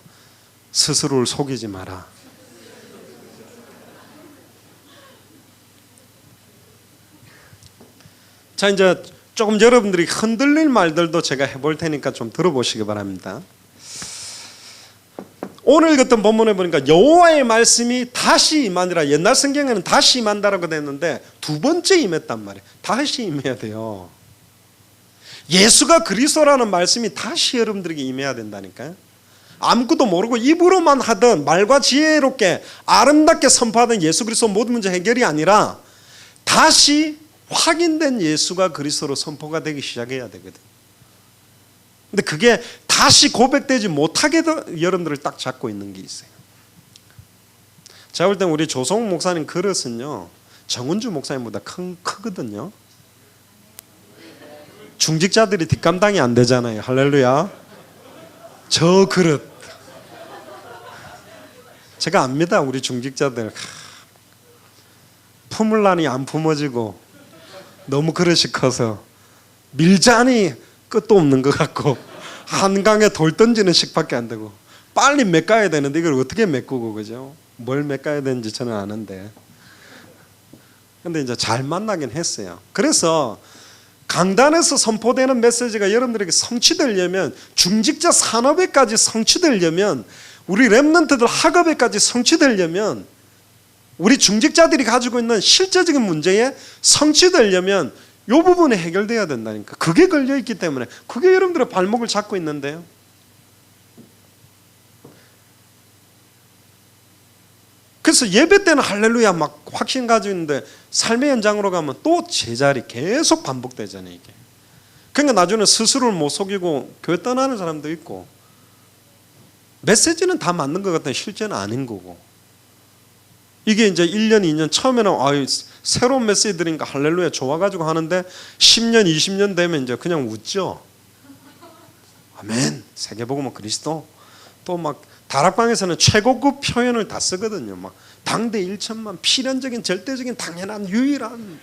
스스로를 속이지 마라. 자, 이제 조금 여러분들이 흔들릴 말들도 제가 해볼 테니까 좀 들어보시기 바랍니다. 오늘 읽었던 본문에 보니까 여호와의 말씀이 다시 임하니라. 옛날 성경에는 다시 임한다라고 됐는데 두 번째 임했단 말이에요. 다시 임해야 돼요. 예수가 그리스도라는 말씀이 다시 여러분들에게 임해야 된다니까요. 아무것도 모르고 입으로만 하던 말과 지혜롭게 아름답게 선포하던 예수 그리스도 모든 문제 해결이 아니라 다시 확인된 예수가 그리스도로 선포가 되기 시작해야 되거든. 근데 그게 다시 고백되지 못하게 여러분들을 딱 잡고 있는 게 있어요. 제가 볼 땐 우리 조성욱 목사님 그릇은요 정은주 목사님보다 크거든요. 중직자들이 뒷감당이 안 되잖아요. 할렐루야. 저 그릇 제가 압니다. 우리 중직자들 품을라니 안 품어지고 너무 그릇이 커서 밀자니 끝도 없는 것 같고 한강에 돌 던지는 식밖에 안 되고 빨리 메꿔야 되는데 이걸 어떻게 메꾸고 그죠? 뭘 메꿔야 되는지 저는 아는데 근데 이제 잘 만나긴 했어요. 그래서 강단에서 선포되는 메시지가 여러분들에게 성취되려면, 중직자 산업에까지 성취되려면, 우리 렘넌트들 학업에까지 성취되려면, 우리 중직자들이 가지고 있는 실제적인 문제에 성취되려면 이 부분이 해결돼야 된다니까. 그게 걸려있기 때문에 그게 여러분들의 발목을 잡고 있는데요. 그래서 예배 때는 할렐루야 막 확신 가지고 있는데 삶의 현장으로 가면 또 제자리 계속 반복되잖아요. 이게. 그러니까 나중에 스스로를 못 속이고 교회 떠나는 사람도 있고, 메시지는 다 맞는 것 같은데 실제는 아닌 거고, 이게 이제 1년 2년 처음에는 새로운 메시지 들으니까 할렐루야 좋아가지고 하는데 10년 20년 되면 이제 그냥 웃죠. 아멘, 세계복음은 그리스도. 또 막 다락방에서는 최고급 표현을 다 쓰거든요. 막 당대 1천만, 필연적인 절대적인 당연한 유일한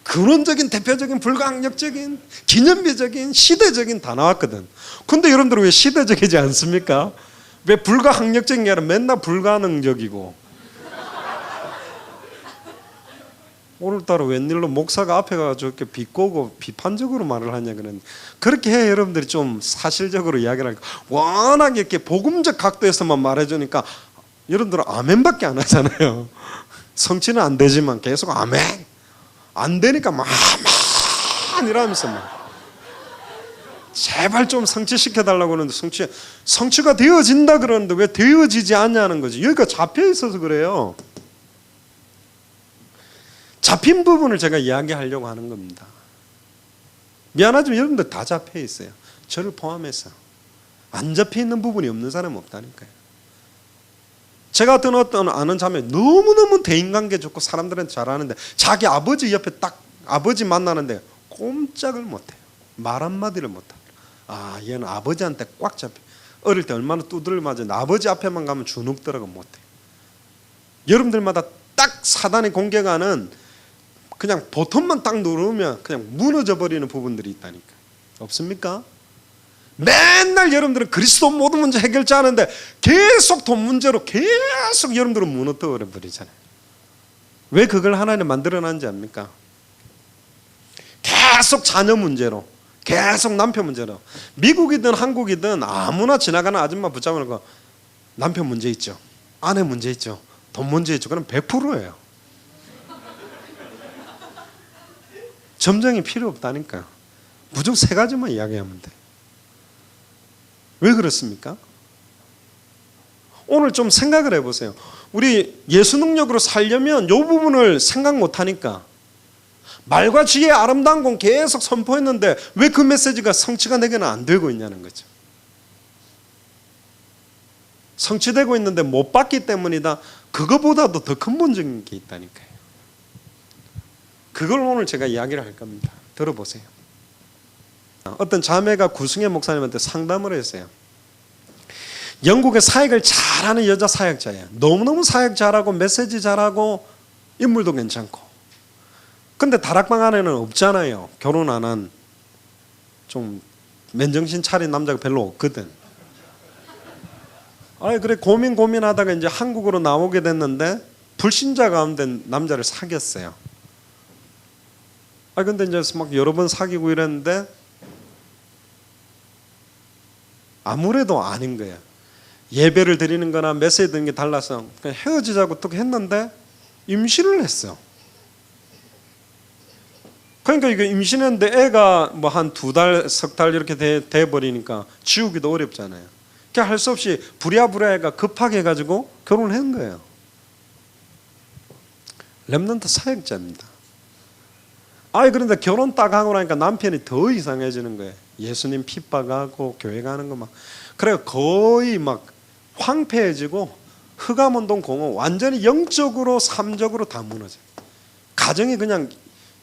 근원적인 대표적인 불가항력적인 기념비적인 시대적인 다 나왔거든. 근데 여러분들 왜 시대적이지 않습니까? 왜 불가항력적인 게 아니라 맨날 불가능적이고, 오늘따라 웬일로 목사가 앞에 가서 저렇게 비꼬고 비판적으로 말을 하냐 그러는데, 그렇게 해 여러분들이 좀 사실적으로 이야기를 하니까 워낙 이렇게 복음적 각도에서만 말해주니까 여러분들은 아멘밖에 안 하잖아요. 성취는 안 되지만 계속 아멘, 안 되니까 막 아멘 이러면서 막 제발 좀 성취시켜달라고 하는데 성취가 되어진다 그러는데 왜 되어지지 않냐는 거지. 여기가 잡혀 있어서 그래요. 잡힌 부분을 제가 이야기하려고 하는 겁니다. 미안하지만 여러분들 다 잡혀 있어요. 저를 포함해서. 안 잡혀 있는 부분이 없는 사람은 없다니까요. 제가 어떤 아는 자매 너무너무 대인관계 좋고 사람들한테 잘하는데 자기 아버지 옆에 딱 아버지 만나는데 꼼짝을 못해요. 말 한마디를 못해요. 아, 얘는 아버지한테 꽉 잡혀. 어릴 때 얼마나 두드려 맞았는데 아버지 앞에만 가면 주눅들어가 못해요. 여러분들마다 딱 사단의 공격하는 그냥 버튼만 딱 누르면 그냥 무너져 버리는 부분들이 있다니까. 없습니까? 맨날 여러분들은 그리스도 모든 문제 해결자 하는데 계속 돈 문제로 계속 여러분들은 무너져 버리잖아요. 왜 그걸 하나님 만들어놨는지 압니까? 계속 자녀 문제로, 계속 남편 문제로. 미국이든 한국이든 아무나 지나가는 아줌마 붙잡으니까 남편 문제 있죠, 아내 문제 있죠, 돈 문제 있죠. 그럼 100%예요. 점쟁이 필요 없다니까요. 무조건 3가지만 이야기하면 돼. 왜 그렇습니까? 오늘 좀 생각을 해보세요. 우리 예수 능력으로 살려면 이 부분을 생각 못하니까 말과 지혜의 아름다운 건 계속 선포했는데 왜 그 메시지가 성취가 내게는 안 되고 있냐는 거죠. 성취되고 있는데 못 받기 때문이다. 그거보다도 더 근본적인 게 있다니까요. 그걸 오늘 제가 이야기를 할 겁니다. 들어보세요. 어떤 자매가 구승혜 목사님한테 상담을 했어요. 영국의 사역을 잘하는 여자 사역자예요. 너무너무 사역 잘하고 메시지 잘하고 인물도 괜찮고. 근데 다락방 안에는 없잖아요. 결혼 안 한 좀 맨정신 차린 남자가 별로 없거든. 그래 고민하다가 이제 한국으로 나오게 됐는데 불신자 가운데 남자를 사귀었어요. 근데 이제 막 여러 번 사귀고 이랬는데 아무래도 아닌 거예요. 예배를 드리는 거나 메시지 드리는 게 달라서 그냥 헤어지자고 또 했는데 임신을 했어요. 그러니까 이거 임신했는데 애가 뭐 한 2달, 석 달 이렇게 돼 버리니까 지우기도 어렵잖아요. 그냥 할 수 없이 부랴부랴 급하게 해가지고 결혼을 한 거예요. 렘넌트 사역자입니다. 그런데 결혼 딱 하고 나니까 남편이 더 이상해지는 거예요. 예수님 핍박하고 교회 가는 거 막. 그래 거의 막 황폐해지고 흑암운동 공허 완전히 영적으로 삶적으로 다 무너져요. 가정이 그냥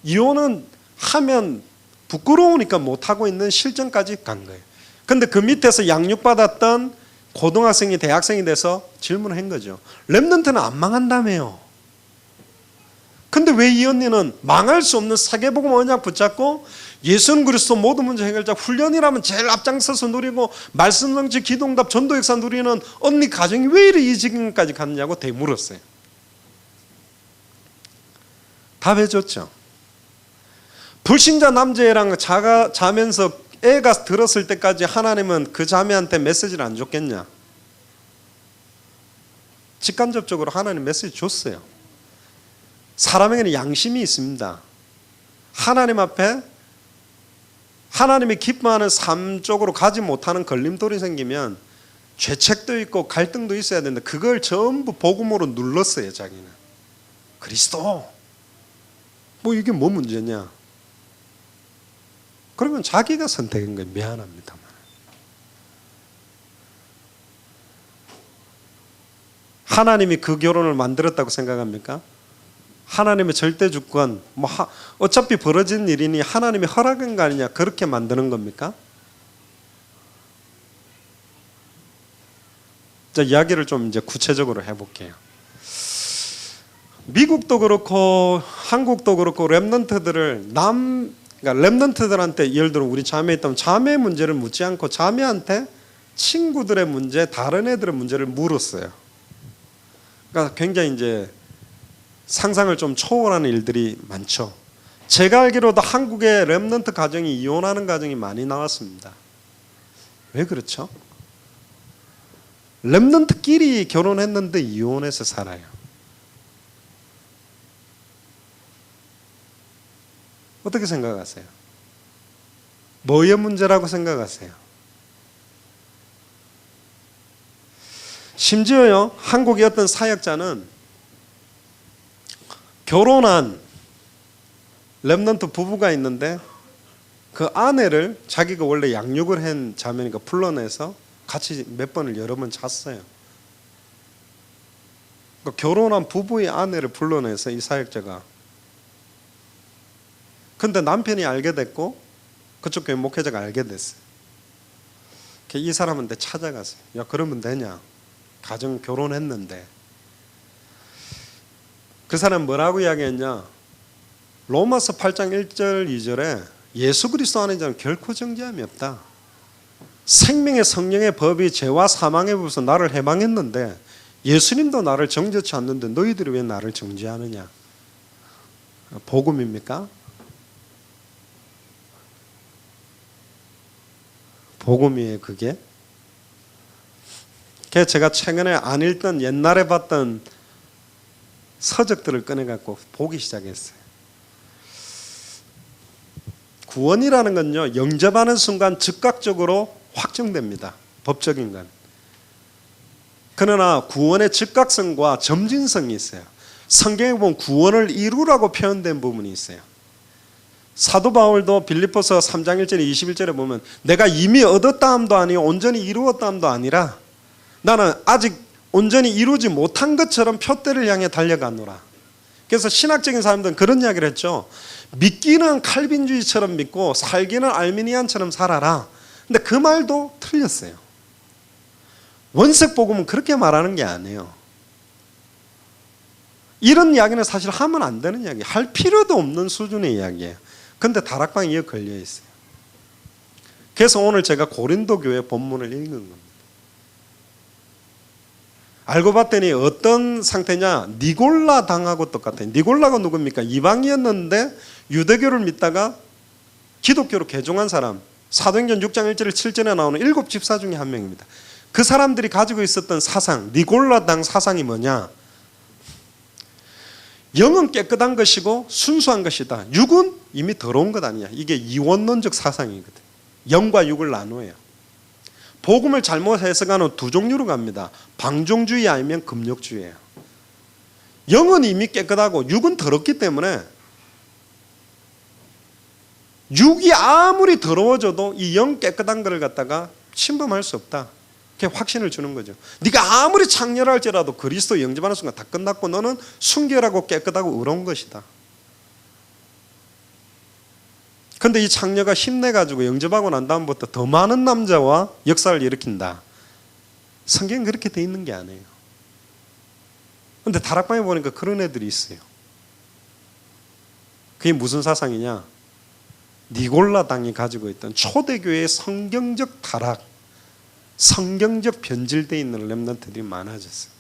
이혼은 하면 부끄러우니까 못하고 있는 실정까지 간 거예요. 근데 그 밑에서 양육받았던 고등학생이 대학생이 돼서 질문을 한 거죠. 렘넌트는 안 망한다며요. 근데 왜 이 언니는 망할 수 없는 세계복음 언약 붙잡고 예수는 그리스도 모든 문제 해결자 훈련이라면 제일 앞장서서 누리고 말씀 성취 기도응답 전도 역사 누리는 언니 가정이 왜 이래 이 지경까지 갔냐고 되물었어요. 답해줬죠. 불신자 남자애랑 자면서 애가 들었을 때까지 하나님은 그 자매한테 메시지를 안 줬겠냐? 직간접적으로 하나님 메시지 줬어요. 사람에게는 양심이 있습니다. 하나님 앞에 하나님이 기뻐하는 삶 쪽으로 가지 못하는 걸림돌이 생기면 죄책도 있고 갈등도 있어야 되는데 그걸 전부 복음으로 눌렀어요. 자기는 그리스도 뭐 이게 뭐 문제냐? 그러면 자기가 선택한 거예요. 미안합니다만. 하나님이 그 결혼을 만들었다고 생각합니까? 하나님의 절대 주권, 어차피 벌어진 일이니 하나님이 허락한 거 아니냐, 그렇게 만드는 겁니까? 자, 이야기를 좀 이제 구체적으로 해볼게요. 미국도 그렇고 한국도 그렇고 렘넌트들을 그러니까 렘넌트들한테 예를 들어 우리 자매 있다면 자매 문제를 묻지 않고 자매한테 친구들의 문제, 다른 애들의 문제를 물었어요. 그러니까 굉장히 이제 상상을 좀 초월하는 일들이 많죠. 제가 알기로도 한국의 렘넌트 가정이 이혼하는 가정이 많이 나왔습니다. 왜 그렇죠? 렘넌트끼리 결혼했는데 이혼해서 살아요. 어떻게 생각하세요? 뭐의 문제라고 생각하세요? 심지어요, 한국의 어떤 사역자는 결혼한 렘넌트 부부가 있는데 그 아내를 자기가 원래 양육을 한 자매니까 불러내서 같이 몇 번을 여러 번 잤어요. 그러니까 결혼한 부부의 아내를 불러내서 이 사역자가, 근데 남편이 알게 됐고 그쪽 교회 목회자가 알게 됐어요. 이 사람한테 찾아갔어요. 야, 그러면 되냐? 가정 결혼했는데. 그 사람 뭐라고 이야기했냐? 로마서 8장 1절 2절에 예수 그리스도 안에 저는 결코 정죄함이 없다. 생명의 성령의 법이 죄와 사망의 법에서 나를 해방했는데 예수님도 나를 정죄치 않는데 너희들이 왜 나를 정죄하느냐? 복음입니까? 복음이에요, 그게? 제가 최근에 안 읽던 옛날에 봤던 서적들을 꺼내갖고 보기 시작했어요. 구원이라는 건요, 영접하는 순간 즉각적으로 확정됩니다. 법적인 건. 그러나 구원의 즉각성과 점진성이 있어요. 성경에 보면 구원을 이루라고 표현된 부분이 있어요. 사도 바울도 빌립보서 3장 1절에 21절에 보면 내가 이미 얻었다함도 아니요 온전히 이루었다함도 아니라 나는 아직 온전히 이루지 못한 것처럼 표대를 향해 달려가노라. 그래서 신학적인 사람들은 그런 이야기를 했죠. 믿기는 칼빈주의처럼 믿고 살기는 알미니안처럼 살아라. 근데 그 말도 틀렸어요. 원색 복음은 그렇게 말하는 게 아니에요. 이런 이야기는 사실 하면 안 되는 이야기예요. 할 필요도 없는 수준의 이야기예요. 근데 다락방에 이어 걸려 있어요. 그래서 오늘 제가 고린도 교회 본문을 읽은 겁니다. 알고 봤더니 어떤 상태냐? 니골라 당하고 똑같아요. 니골라가 누굽니까? 이방이었는데 유대교를 믿다가 기독교로 개종한 사람. 사도행전 6장 1절 7절에 나오는 7 집사 중에 한 명입니다. 그 사람들이 가지고 있었던 사상, 니골라 당 사상이 뭐냐? 영은 깨끗한 것이고 순수한 것이다. 육은 이미 더러운 것 아니야. 이게 이원론적 사상이거든. 영과 육을 나누어요. 복음을 잘못 해석하는 두 종류로 갑니다. 방종주의 아니면 금욕주의예요. 영은 이미 깨끗하고 육은 더럽기 때문에 육이 아무리 더러워져도 이 영 깨끗한 것을 갖다가 침범할 수 없다. 그게 확신을 주는 거죠. 네가 아무리 창렬할지라도 그리스도 영접하는 순간 다 끝났고 너는 순결하고 깨끗하고 의로운 것이다. 그런데 이 창녀가 힘내가지고 영접하고 난 다음부터 더 많은 남자와 역사를 일으킨다. 성경은 그렇게 돼 있는 게 아니에요. 그런데 다락방에 보니까 그런 애들이 있어요. 그게 무슨 사상이냐? 니골라 당이 가지고 있던 초대교회의 성경적 타락, 성경적 변질되어 있는 렘넌트들이 많아졌어요.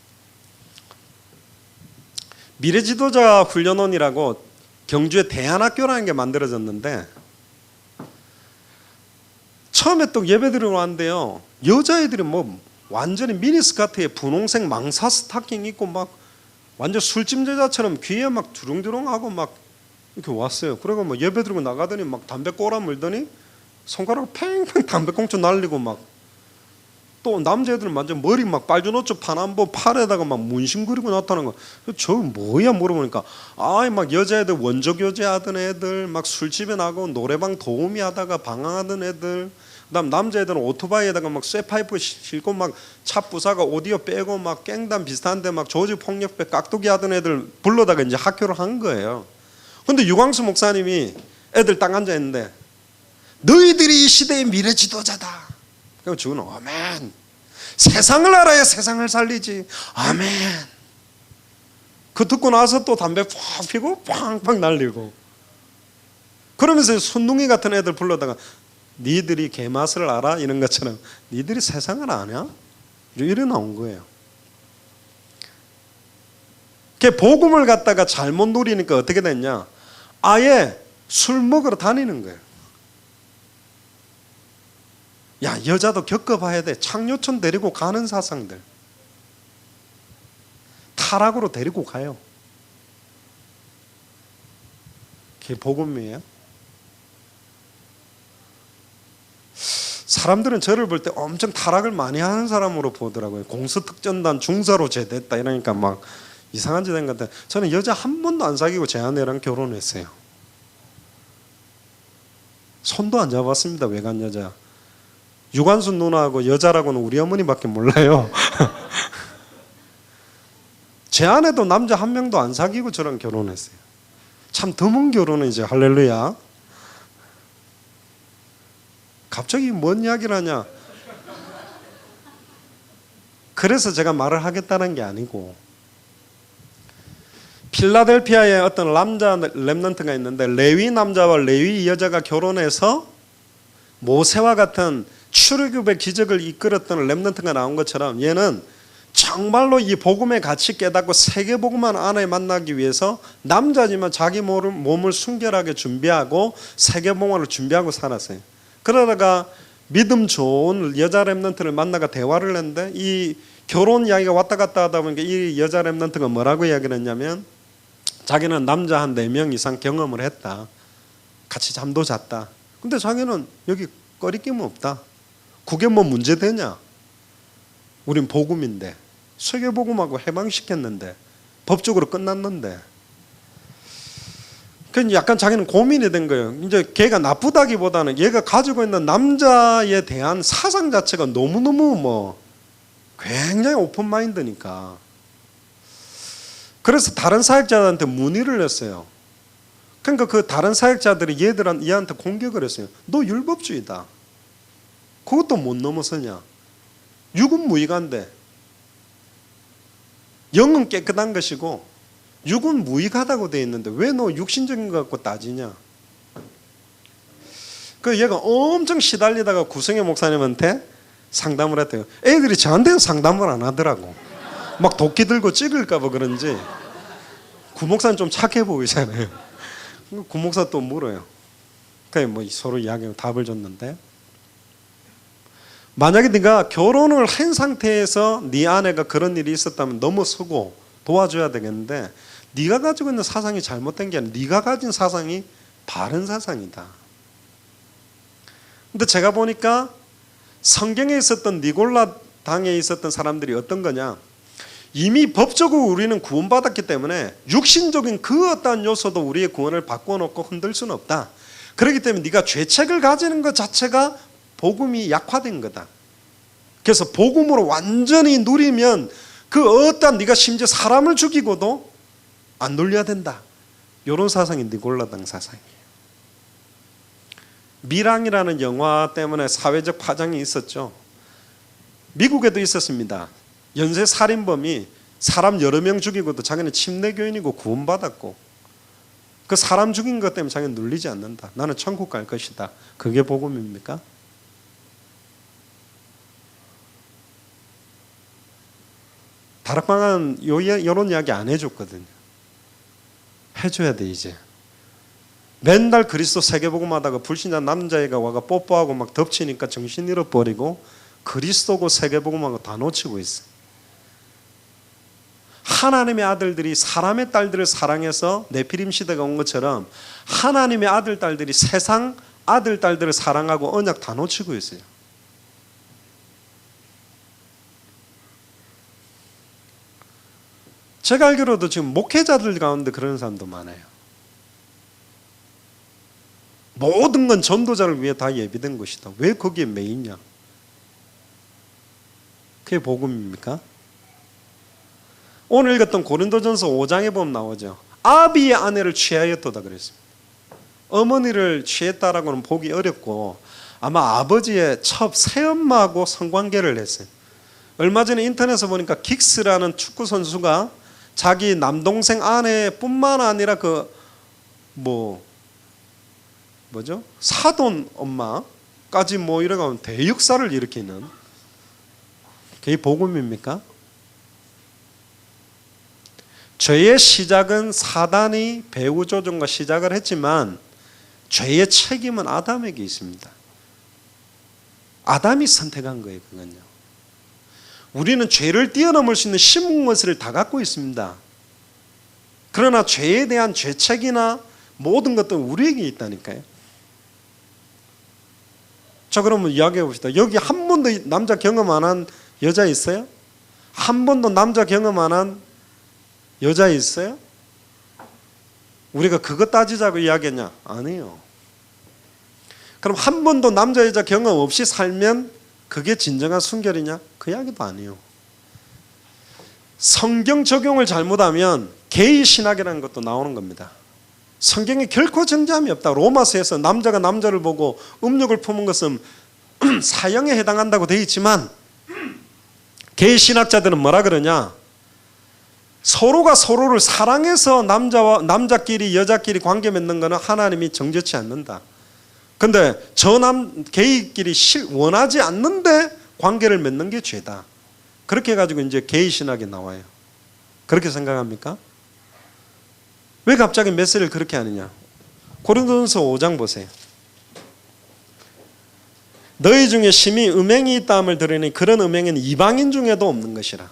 미래지도자 훈련원이라고 경주에 대안학교라는 게 만들어졌는데 처음에 또 예배 드리러 왔는데요. 여자애들이 뭐 완전히 미니스커트에 분홍색 망사 스타킹 입고 막 완전 술집 여자처럼 귀에 막 주렁주렁하고 막 이렇게 왔어요. 그리고 뭐 예배 드리고 나가더니 막 담배 꼬라 물더니 손가락 팽팽 담배꽁초 날리고 막 또 남자애들은 완전 머리 막 빨주노초 파남보 팔에다가 막 문신 그리고 나타나는 거. 저 뭐야 물어보니까 막 여자애들 원조교제 하던 애들 막 술집에 나가고 노래방 도우미 하다가 방황하던 애들 그다음 남자애들은 오토바이에다가 막 쇠파이프 싣고 막 차 부사가 오디오 빼고 막 깽단 비슷한데 막 조직 폭력배 깍두기 하던 애들 불러다가 이제 학교를 한 거예요. 근데 유광수 목사님이 애들 딱 앉아 있는데 너희들이 이 시대의 미래 지도자다. 그럼 저는 아멘. 세상을 알아야 세상을 살리지. 아멘. 그 듣고 나서 또 담배 팍 피고 팡팡 날리고 그러면서 순둥이 같은 애들 불러다가 니들이 개맛을 알아? 이런 것처럼 니들이 세상을 아냐? 이래 나온 거예요. 걔 복음을 갖다가 잘못 누리니까 어떻게 됐냐? 아예 술 먹으러 다니는 거예요. 야, 여자도 겪어봐야 돼. 창녀촌 데리고 가는 사상들. 타락으로 데리고 가요. 그게 복음이에요. 사람들은 저를 볼 때 엄청 타락을 많이 하는 사람으로 보더라고요. 공수특전단 중사로 제대했다 이러니까 막 이상한 짓 한 것 같아요. 저는 여자 한 번도 안 사귀고 제 아내랑 결혼했어요. 손도 안 잡았습니다. 외간 여자. 유관순 누나하고 여자라고는 우리 어머니밖에 몰라요. 제 아내도 남자 한 명도 안 사귀고 저랑 결혼했어요. 참 드문 결혼이죠. 할렐루야. 갑자기 뭔 이야기를 하냐. 그래서 제가 말을 하겠다는 게 아니고 필라델피아에 어떤 남자 렘넌트가 있는데 레위 남자와 레위 여자가 결혼해서 모세와 같은 출애굽의 기적을 이끌었던 렘넌트가 나온 것처럼 얘는 정말로 이 복음의 가치 깨닫고 세계복음만 안에 만나기 위해서 남자지만 자기 몸을 순결하게 준비하고 세계복음을 준비하고 살았어요. 그러다가 믿음 좋은 여자 렘넌트를 만나가 대화를 했는데 이 결혼 이야기가 왔다 갔다 하다 보니까 이 여자 렘넌트가 뭐라고 이야기를 했냐면 자기는 남자 한 4명 이상 경험을 했다. 같이 잠도 잤다. 근데 자기는 여기 꺼리낌은 없다. 그게 뭐 문제되냐? 우린 복음인데 세계복음하고 해방시켰는데 법적으로 끝났는데 그래서 약간 자기는 고민이 된 거예요. 이제 걔가 나쁘다기보다는 얘가 가지고 있는 남자에 대한 사상 자체가 너무너무 뭐 굉장히 오픈마인드니까 그래서 다른 사역자들한테 문의를 했어요. 그러니까 그 다른 사역자들이 얘한테 공격을 했어요. 너 율법주의다. 그것도 못 넘어서냐? 육은 무익한데 영은 깨끗한 것이고 육은 무익하다고 되어 있는데 왜 너 육신적인 것 갖고 따지냐? 그 얘가 엄청 시달리다가 구성의 목사님한테 상담을 했대요. 애들이 저한테는 상담을 안 하더라고. 막 도끼 들고 찍을까 봐 그런지 구 목사는 좀 착해 보이잖아요. 구 목사 또 물어요. 그래 뭐 서로 이야기하고 답을 줬는데 만약에 네가 결혼을 한 상태에서 네 아내가 그런 일이 있었다면 넘어서고 도와줘야 되겠는데 네가 가지고 있는 사상이 잘못된 게 아니라 네가 가진 사상이 바른 사상이다. 근데 제가 보니까 성경에 있었던 니골라 당에 있었던 사람들이 어떤 거냐? 이미 법적으로 우리는 구원받았기 때문에 육신적인 그 어떠한 요소도 우리의 구원을 바꿔놓고 흔들 수는 없다. 그렇기 때문에 네가 죄책을 가지는 것 자체가 복음이 약화된 거다. 그래서 복음으로 완전히 누리면 그 어떠한 네가 심지어 사람을 죽이고도 안 눌려야 된다. 이런 사상이 니골라당 사상이에요. 미랑이라는 영화 때문에 사회적 파장이 있었죠. 미국에도 있었습니다. 연쇄 살인범이 사람 여러 명 죽이고도 자기는 침례교인이고 구원받았고 그 사람 죽인 것 때문에 자기는 눌리지 않는다. 나는 천국 갈 것이다. 그게 복음입니까? 다락방은 이런 이야기 안 해줬거든요. 해줘야 돼 이제. 맨날 그리스도 세계복음하다가 불신자 남자애가 와가 뽀뽀하고 막 덮치니까 정신 잃어버리고 그리스도고 세계복음하고 다 놓치고 있어요. 하나님의 아들들이 사람의 딸들을 사랑해서 네피림 시대가 온 것처럼 하나님의 아들 딸들이 세상 아들 딸들을 사랑하고 언약 다 놓치고 있어요. 제가 알기로도 지금 목회자들 가운데 그런 사람도 많아요. 모든 건 전도자를 위해 다 예비된 것이다. 왜 거기에 매이냐? 그게 복음입니까? 오늘 읽었던 고린도전서 5장에 보면 나오죠. 아비의 아내를 취하였도다 그랬습니다. 어머니를 취했다라고는 보기 어렵고 아마 아버지의 첩 새엄마하고 성관계를 했어요. 얼마 전에 인터넷에 보니까 긱스라는 축구 선수가 자기 남동생 아내뿐만 아니라 사돈 엄마까지 이래가면 대역사를 일으키는 그게 복음입니까? 죄의 시작은 사단이 배후 조종과 시작을 했지만 죄의 책임은 아담에게 있습니다. 아담이 선택한 거예요. 그건요. 우리는 죄를 뛰어넘을 수 있는 신문것을 다 갖고 있습니다. 그러나 죄에 대한 죄책이나 모든 것들은 우리에게 있다니까요. 자, 그러면 이야기해 봅시다. 여기 한 번도 남자 경험 안 한 여자 있어요? 한 번도 남자 경험 안 한 여자 있어요? 우리가 그거 따지자고 이야기했냐? 아니에요. 그럼 한 번도 남자 여자 경험 없이 살면 그게 진정한 순결이냐? 그 이야기도 아니에요. 성경 적용을 잘못하면 게이 신학이라는 것도 나오는 겁니다. 성경에 결코 정죄함이 없다. 로마서에서 남자가 남자를 보고 음욕을 품은 것은 사형에 해당한다고 되어 있지만 게이 신학자들은 뭐라 그러냐? 서로가 서로를 사랑해서 남자끼리 여자끼리 관계 맺는 것은 하나님이 정죄치 않는다. 근데 게이끼리 원하지 않는데 관계를 맺는 게 죄다. 그렇게 해가지고 이제 게이 신학이 나와요. 그렇게 생각합니까? 왜 갑자기 메시지를 그렇게 하느냐? 고린도전서 5장 보세요. 너희 중에 심히 음행이 있다함을 들으니 그런 음행은 이방인 중에도 없는 것이라.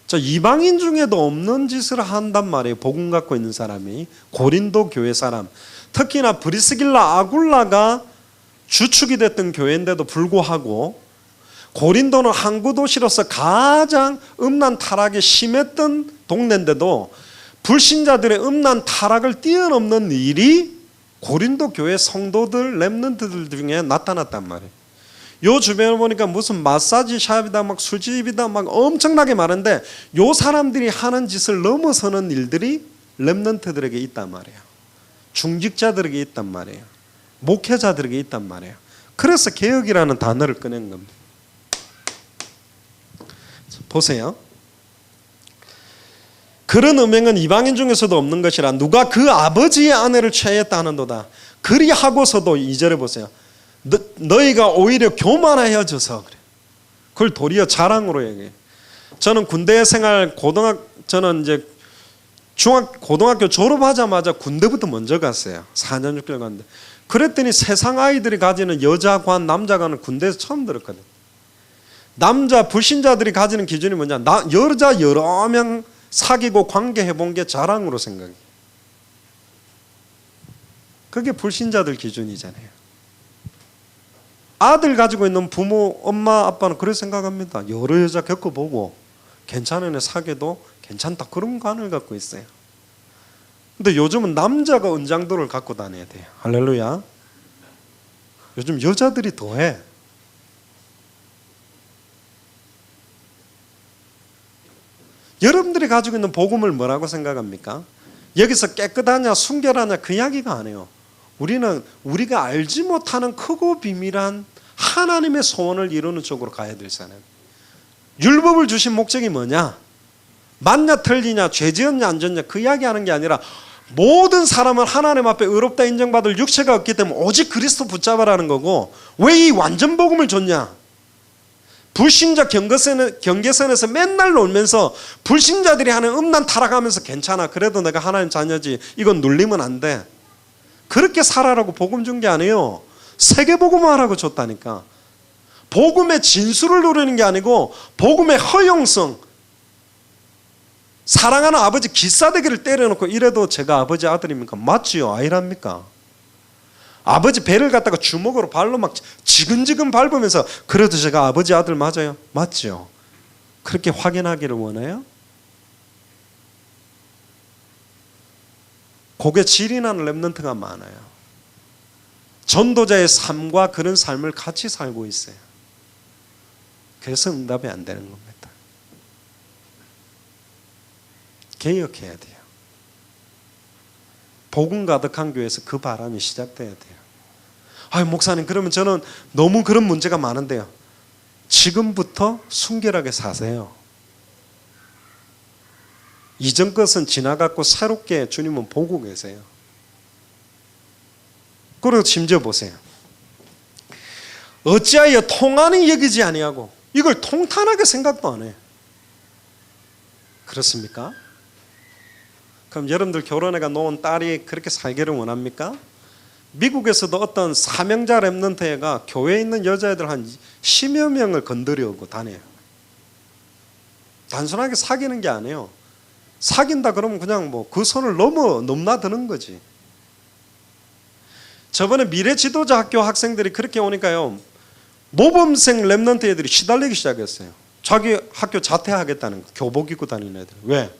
자, 이방인 중에도 없는 짓을 한단 말이에요. 복음 갖고 있는 사람이. 고린도 교회 사람. 특히나 브리스길라 아굴라가 주축이 됐던 교회인데도 불구하고 고린도는 항구 도시로서 가장 음란 타락이 심했던 동네인데도 불신자들의 음란 타락을 뛰어넘는 일이 고린도 교회 성도들 렘넌트들 중에 나타났단 말이에요. 요 주변을 보니까 무슨 마사지 샵이다 막 술집이다 막 엄청나게 많은데 요 사람들이 하는 짓을 넘어서는 일들이 렘넌트들에게 있단 말이에요. 중직자들에게 있단 말이에요. 목회자들에게 있단 말이에요. 그래서 개혁이라는 단어를 꺼낸 겁니다. 보세요. 그런 음행은 이방인 중에서도 없는 것이라 누가 그 아버지의 아내를 취하였다 하는도다. 그리하고서도 2절에 보세요. 너희가 오히려 교만하여져서 그래. 그걸 도리어 자랑으로 얘기해. 저는 군대 생활 저는 이제 고등학교 졸업하자마자 군대부터 먼저 갔어요. 4년 6개월 갔는데 그랬더니 세상 아이들이 가지는 여자관 남자관은 군대에서 처음 들었거든. 남자 불신자들이 가지는 기준이 뭐냐? 여자 여러 명 사귀고 관계해본 게 자랑으로 생각해. 그게 불신자들 기준이잖아요. 아들 가지고 있는 부모, 엄마, 아빠는 그렇게 생각합니다. 여러 여자 겪어보고 괜찮은 애 사귀어도 괜찮다. 그런 관을 갖고 있어요. 근데 요즘은 남자가 은장도를 갖고 다녀야 돼요. 할렐루야. 요즘 여자들이 더해. 여러분들이 가지고 있는 복음을 뭐라고 생각합니까? 여기서 깨끗하냐 순결하냐 그 이야기가 아니에요. 우리는 우리가 알지 못하는 크고 비밀한 하나님의 소원을 이루는 쪽으로 가야 될 사람. 율법을 주신 목적이 뭐냐? 맞냐 틀리냐 죄 지었냐 안 지었냐 그 이야기하는 게 아니라 모든 사람은 하나님 앞에 의롭다 인정받을 육체가 없기 때문에 오직 그리스도 붙잡아라는 거고 왜 이 완전 복음을 줬냐? 불신자 경계선에서 맨날 놀면서 불신자들이 하는 음란 타락하면서 괜찮아, 그래도 내가 하나님 자녀지, 이건 눌리면 안 돼, 그렇게 살아라고 복음 준 게 아니에요. 세계복음을 하라고 줬다니까. 복음의 진수를 누리는 게 아니고 복음의 허용성, 사랑하는 아버지 기싸대기를 때려놓고 이래도 제가 아버지 아들입니까? 맞지요? 아니랍니까? 아버지 배를 갖다가 주먹으로 발로 막 지근지근 밟으면서 그래도 제가 아버지 아들 맞아요? 맞죠? 그렇게 확인하기를 원해요? 그게 질이 나는 렘넌트가 많아요. 전도자의 삶과 그런 삶을 같이 살고 있어요. 그래서 응답이 안 되는 겁니다. 개혁해야 돼요. 복음 가득한 교회에서 그 바람이 시작돼야 돼요. 아유, 목사님, 그러면 저는 너무 그런 문제가 많은데요. 지금부터 순결하게 사세요. 이전 것은 지나갔고 새롭게 주님은 보고 계세요. 그리고 심지어 보세요. 어찌하여 통하니 여기지 아니하고, 이걸 통탄하게 생각도 안 해. 그렇습니까? 그럼 여러분들 결혼해가 놓은 딸이 그렇게 살기를 원합니까? 미국에서도 어떤 사명자 렘넌트가 교회에 있는 여자애들 한 10여 명을 건드려오고 다녀요. 단순하게 사귀는 게 아니에요. 사귄다 그러면 그냥 뭐 그 선을 넘나드는 거지. 저번에 미래 지도자 학교 학생들이 그렇게 오니까요, 모범생 렘넌트 애들이 시달리기 시작했어요. 자기 학교 자퇴하겠다는 거, 교복 입고 다니는 애들. 왜?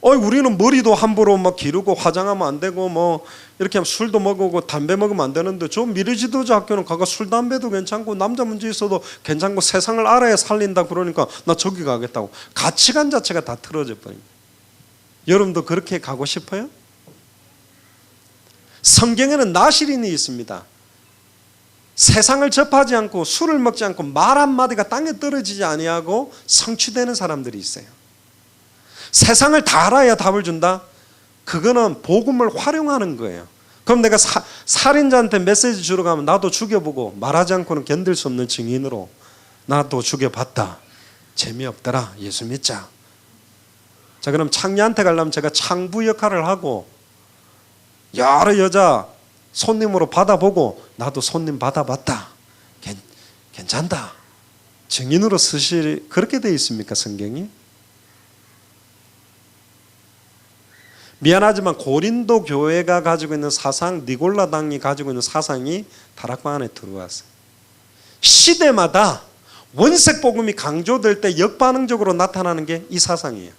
우리는 머리도 함부로 막 기르고 화장하면 안 되고 뭐 이렇게 하면 술도 먹고 담배 먹으면 안 되는데, 저 미래 지도자 학교는 가가 술 담배도 괜찮고 남자 문제 있어도 괜찮고 세상을 알아야 살린다 그러니까 나 저기 가겠다고. 가치관 자체가 다 틀어져 버립니다. 여러분도 그렇게 가고 싶어요? 성경에는 나실인이 있습니다. 세상을 접하지 않고 술을 먹지 않고 말 한마디가 땅에 떨어지지 아니하고 성취되는 사람들이 있어요. 세상을 다 알아야 답을 준다? 그거는 복음을 활용하는 거예요. 그럼 내가 살인자한테 메시지 주러 가면 나도 죽여보고 말하지 않고는 견딜 수 없는 증인으로 나도 죽여봤다. 재미없더라. 예수 믿자. 자, 그럼 창녀한테 가려면 제가 창부 역할을 하고 여러 여자 손님으로 받아보고 나도 손님 받아봤다. 괜찮다. 증인으로 쓰실, 그렇게 되어 있습니까, 성경이? 미안하지만 고린도 교회가 가지고 있는 사상, 니골라 당이 가지고 있는 사상이 다락방 안에 들어왔어요. 시대마다 원색 복음이 강조될 때 역반응적으로 나타나는 게 이 사상이에요.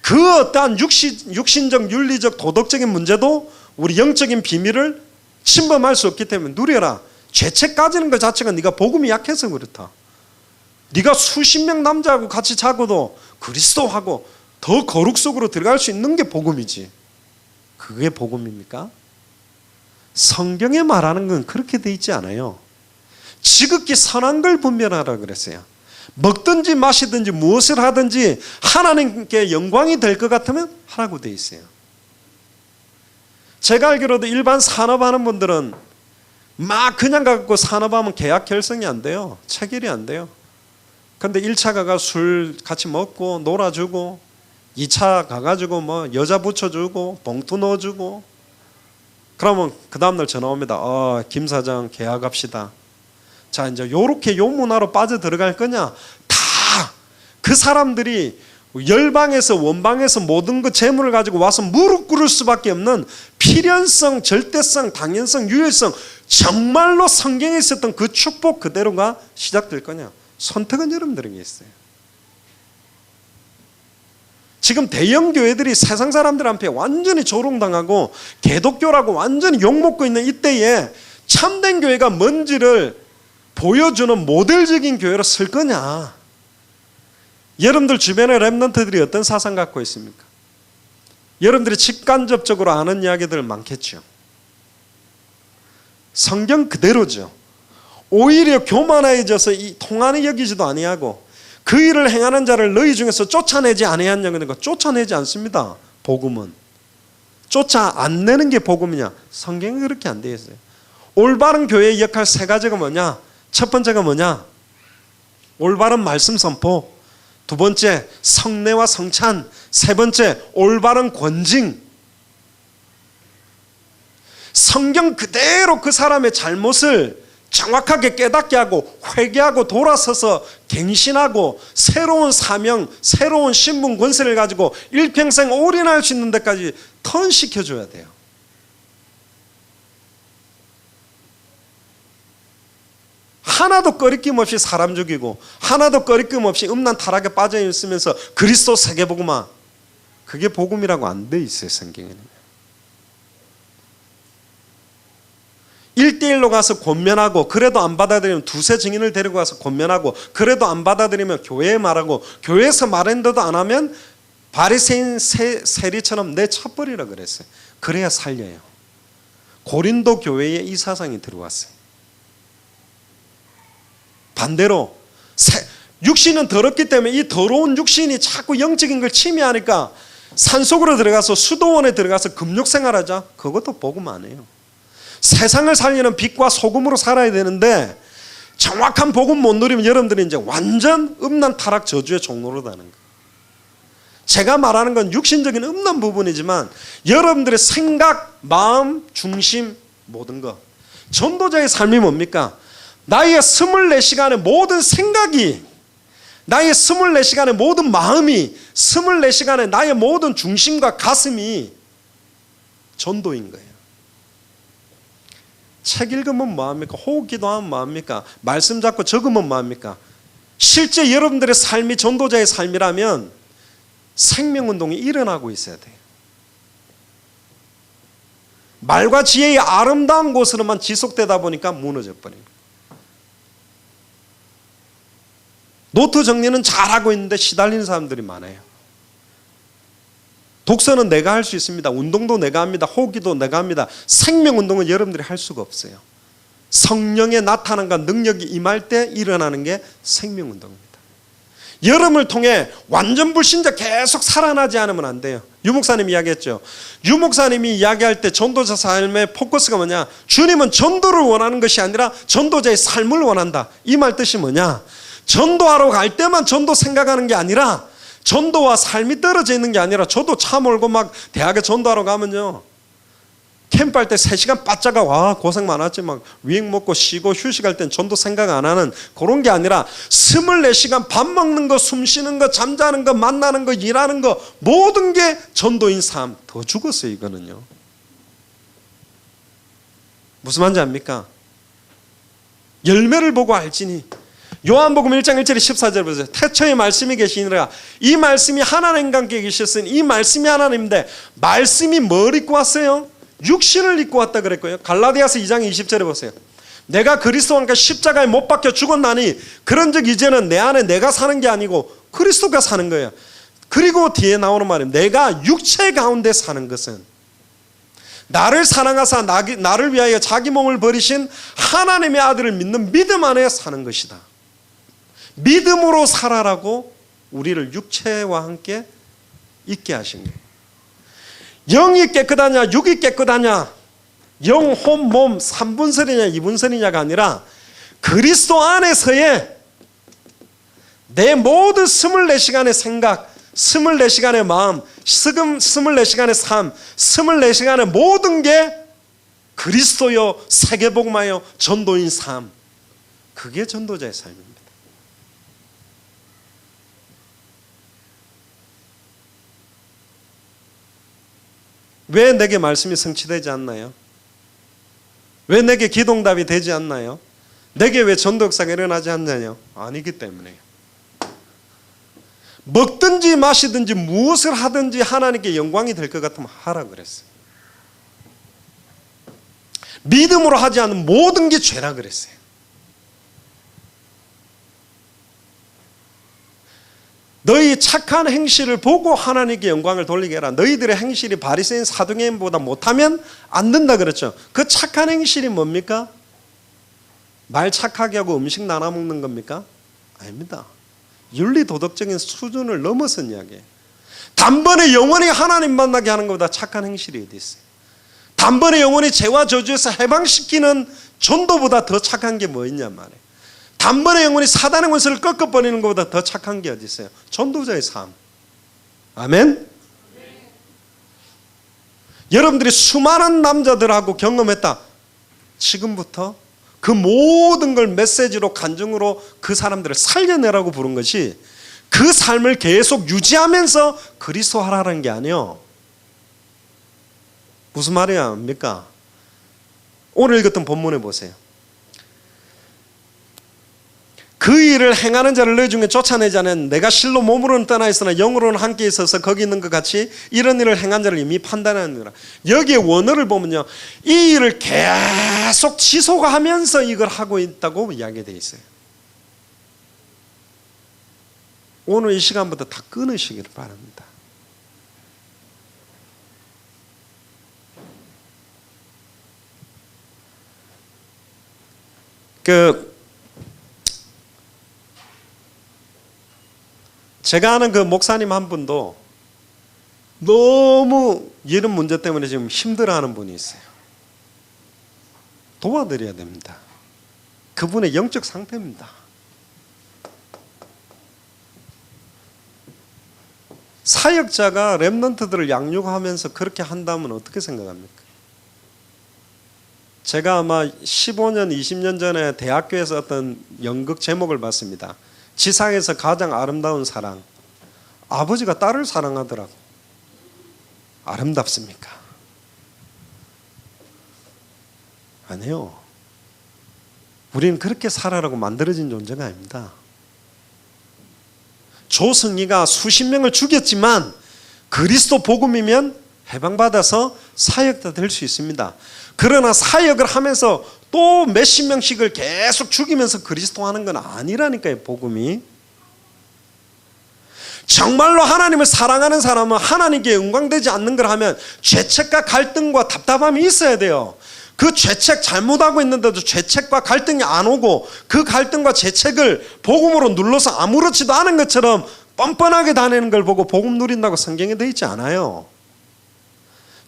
그 어떠한 육신적, 윤리적, 도덕적인 문제도 우리 영적인 비밀을 침범할 수 없기 때문에 누려라. 죄책 가지는 것 자체가 네가 복음이 약해서 그렇다. 네가 수십 명 남자하고 같이 자고도 그리스도하고 더 거룩 속으로 들어갈 수 있는 게 복음이지. 그게 복음입니까? 성경에 말하는 건 그렇게 돼 있지 않아요. 지극히 선한 걸 분별하라 그랬어요. 먹든지 마시든지 무엇을 하든지 하나님께 영광이 될 것 같으면 하라고 돼 있어요. 제가 알기로도 일반 산업하는 분들은 막 그냥 가고 산업하면 계약 결성이 안 돼요. 체결이 안 돼요. 근데 1차 가가 술 같이 먹고 놀아주고 2차 가가지고 뭐 여자 붙여주고 봉투 넣어주고 그러면 그 다음날 전화 옵니다. 김 사장 계약합시다. 자, 이제 요렇게 요 문화로 빠져 들어갈 거냐? 다 그 사람들이 열방에서 원방에서 모든 그 재물을 가지고 와서 무릎 꿇을 수밖에 없는 필연성, 절대성, 당연성, 유일성, 정말로 성경에 있었던 그 축복 그대로가 시작될 거냐? 선택은 여러분들에게 있어요. 지금 대형 교회들이 세상 사람들 앞에 완전히 조롱당하고 개독교라고 완전히 욕먹고 있는 이때에 참된 교회가 뭔지를 보여주는 모델적인 교회로 설 거냐? 여러분들 주변에 렘넌트들이 어떤 사상 갖고 있습니까? 여러분들이 직간접적으로 아는 이야기들 많겠죠. 성경 그대로죠. 오히려 교만해져서 이 통한이 여기지도 아니하고 그 일을 행하는 자를 너희 중에서 쫓아내지 아니하냐. 그러니까 쫓아내지 않습니다. 복음은 쫓아 안 내는 게 복음이냐? 성경은 그렇게 안 되어 있어요. 올바른 교회의 역할 세 가지가 뭐냐? 첫 번째가 뭐냐? 올바른 말씀 선포. 두 번째, 성례와 성찬. 세 번째, 올바른 권징. 성경 그대로 그 사람의 잘못을 정확하게 깨닫게 하고 회개하고 돌아서서 갱신하고 새로운 사명, 새로운 신분 권세를 가지고 일평생 올인할 수 있는 데까지 턴시켜줘야 돼요. 하나도 꺼리낌 없이 사람 죽이고 하나도 꺼리낌 없이 음란 타락에 빠져 있으면서 그리스도 세계복음화, 그게 복음이라고 안 돼 있어요, 성경에는. 1대1로 가서 권면하고 그래도 안 받아들이면 두세 증인을 데리고 가서 권면하고 그래도 안 받아들이면 교회에 말하고 교회에서 말했는데도 안 하면 바리새인 세리처럼 내쳐버리라 그랬어요. 그래야 살려요. 고린도 교회에 이 사상이 들어왔어요. 반대로 육신은 더럽기 때문에 이 더러운 육신이 자꾸 영적인 걸 침해하니까 산속으로 들어가서 수도원에 들어가서 금욕생활하자. 그것도 복음 아니에요. 세상을 살리는 빛과 소금으로 살아야 되는데 정확한 복음 못 누리면 여러분들이 이제 완전 음란 타락 저주의 종로로 가는 거예요. 제가 말하는 건 육신적인 음란 부분이지만 여러분들의 생각, 마음, 중심, 모든 것. 전도자의 삶이 뭡니까? 나의 24시간의 모든 생각이, 나의 24시간의 모든 마음이, 24시간의 나의 모든 중심과 가슴이 전도인 거예요. 책 읽으면 뭐합니까? 호흡 기도하면 뭐합니까? 말씀 잡고 적으면 뭐합니까? 실제 여러분들의 삶이 전도자의 삶이라면 생명운동이 일어나고 있어야 돼요. 말과 지혜의 아름다운 곳으로만 지속되다 보니까 무너져 버려요. 노트 정리는 잘하고 있는데 시달리는 사람들이 많아요. 독서는 내가 할 수 있습니다. 운동도 내가 합니다. 호기도 내가 합니다. 생명운동은 여러분들이 할 수가 없어요. 성령의 나타남과 능력이 임할 때 일어나는 게 생명운동입니다. 여러분을 통해 완전 불신자 계속 살아나지 않으면 안 돼요. 유 목사님이 이야기했죠. 유 목사님이 이야기할 때 전도자 삶의 포커스가 뭐냐? 주님은 전도를 원하는 것이 아니라 전도자의 삶을 원한다. 이 말 뜻이 뭐냐? 전도하러 갈 때만 전도 생각하는 게 아니라 전도와 삶이 떨어져 있는 게 아니라, 저도 차 몰고 막 대학에 전도하러 가면요, 캠프할 때 3시간 바짝가 와 고생 많았지, 막 위행 먹고 쉬고 휴식할 땐 전도 생각 안 하는 그런 게 아니라 24시간 밥 먹는 거, 숨 쉬는 거, 잠자는 거, 만나는 거, 일하는 거, 모든 게 전도인 삶. 더 죽었어요 이거는요. 무슨 말인지 압니까? 열매를 보고 알지니. 요한복음 1장 1절에 14절 보세요. 태초에 말씀이 계시니라. 이 말씀이 하나님과 함께 계셨으니 이 말씀이 하나님인데, 말씀이 뭘 입고 왔어요? 육신을 입고 왔다 그랬고요. 갈라디아서 2장 20절에 보세요. 내가 그리스도와 함께 십자가에 못 박혀 죽었나니 그런즉 이제는 내 안에 내가 사는 게 아니고 그리스도가 사는 거예요. 그리고 뒤에 나오는 말은 내가 육체 가운데 사는 것은 나를 사랑하사 나를 위하여 자기 몸을 버리신 하나님의 아들을 믿는 믿음 안에 사는 것이다. 믿음으로 살아라고 우리를 육체와 함께 있게 하신 거예요. 영이 깨끗하냐 육이 깨끗하냐, 영, 혼, 몸 3분설이냐 2분설이냐가 아니라 그리스도 안에서의 내 모든 24시간의 생각, 24시간의 마음, 24시간의 삶, 24시간의 모든 게 그리스도요 세계복음화요 전도인 삶. 그게 전도자의 삶입니다. 왜 내게 말씀이 성취되지 않나요? 왜 내게 기도응답이 되지 않나요? 내게 왜 전도 역사가 일어나지 않나요? 아니기 때문에요. 먹든지 마시든지 무엇을 하든지 하나님께 영광이 될 것 같으면 하라 그랬어요. 믿음으로 하지 않은 모든 게 죄라 그랬어요. 너희 착한 행실을 보고 하나님께 영광을 돌리게 해라. 너희들의 행실이 바리새인 사두개인보다 못하면 안 된다 그랬죠. 그 착한 행실이 뭡니까? 말 착하게 하고 음식 나눠 먹는 겁니까? 아닙니다. 윤리 도덕적인 수준을 넘어선 이야기예요. 단번에 영원히 하나님 만나게 하는 것보다 착한 행실이 어디 있어요? 단번에 영원히 죄와 저주에서 해방시키는 전도보다 더 착한 게 뭐 있냔 말이에요. 단번에 영혼이 사단의 권세를 꺾어버리는 것보다 더 착한 게 어디 있어요? 전도자의 삶. 아멘? 여러분들이 수많은 남자들하고 경험했다. 지금부터 그 모든 걸 메시지로 간증으로 그 사람들을 살려내라고 부른 것이 그 삶을 계속 유지하면서 그리스도하라는 게 아니에요. 무슨 말이야?입니까? 오늘 읽었던 본문에 보세요. 그 일을 행하는 자를 너희 중에 쫓아내지 않은 내가 실로 몸으로는 떠나 있으나 영으로는 함께 있어서 거기 있는 것 같이 이런 일을 행한 자를 이미 판단하느니라. 여기에 원어를 보면요, 이 일을 계속 지속하면서 이걸 하고 있다고 이야기되어 있어요. 오늘 이 시간부터 다 끊으시기를 바랍니다. 제가 아는 그 목사님 한 분도 너무 이런 문제 때문에 지금 힘들어하는 분이 있어요. 도와드려야 됩니다. 그분의 영적 상태입니다. 사역자가 렘넌트들을 양육하면서 그렇게 한다면 어떻게 생각합니까? 제가 아마 15년, 20년 전에 대학교에서 어떤 연극 제목을 봤습니다. 지상에서 가장 아름다운 사랑. 아버지가 딸을 사랑하더라고. 아름답습니까? 아니요. 우리는 그렇게 살아라고 만들어진 존재가 아닙니다. 조승희가 수십 명을 죽였지만 그리스도 복음이면 해방받아서 사역자 될 수 있습니다. 그러나 사역을 하면서 또 몇십 명씩을 계속 죽이면서 그리스도 하는 건 아니라니까요. 복음이. 정말로 하나님을 사랑하는 사람은 하나님께 영광되지 않는 걸 하면 죄책과 갈등과 답답함이 있어야 돼요. 그 죄책 잘못하고 있는데도 죄책과 갈등이 안 오고 그 갈등과 죄책을 복음으로 눌러서 아무렇지도 않은 것처럼 뻔뻔하게 다니는 걸 보고 복음 누린다고 성경에 되어 있지 않아요.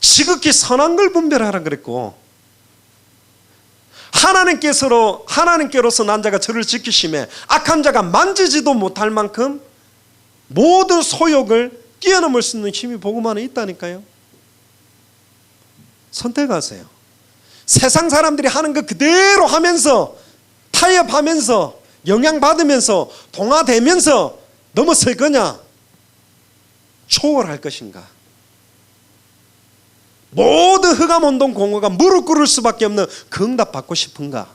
지극히 선한 걸 분별하라 그랬고, 하나님께로서 난 자가 저를 지키심에 악한 자가 만지지도 못할 만큼 모든 소욕을 뛰어넘을 수 있는 힘이 복음 안에 있다니까요. 선택하세요. 세상 사람들이 하는 거 그대로 하면서 타협하면서 영향받으면서 동화되면서 넘어설 거냐? 초월할 것인가? 모든 흑암운동 공허가 무릎 꿇을 수밖에 없는 그 응답 받고 싶은가?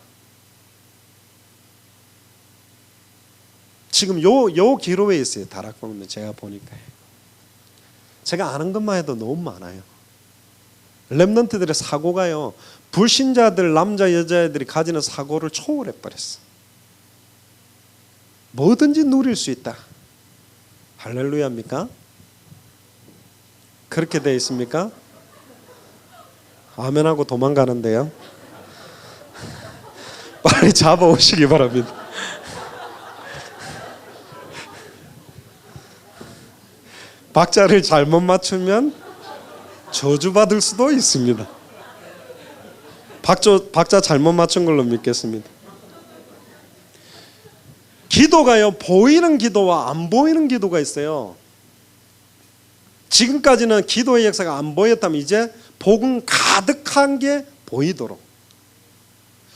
지금 요 기로에 있어요. 다락방은 제가 보니까요. 제가 아는 것만 해도 너무 많아요. 렘넌트들의 사고가요, 불신자들 남자 여자애들이 가지는 사고를 초월해 버렸어. 뭐든지 누릴 수 있다. 할렐루야입니까? 그렇게 돼 있습니까? 아멘하고 도망가는데요. 빨리 잡아오시기 바랍니다. 박자를 잘못 맞추면 저주받을 수도 있습니다. 박자 잘못 맞춘 걸로 믿겠습니다. 기도가요, 보이는 기도와 안 보이는 기도가 있어요. 지금까지는 기도의 역사가 안 보였다면 이제 복음 가득한 게 보이도록,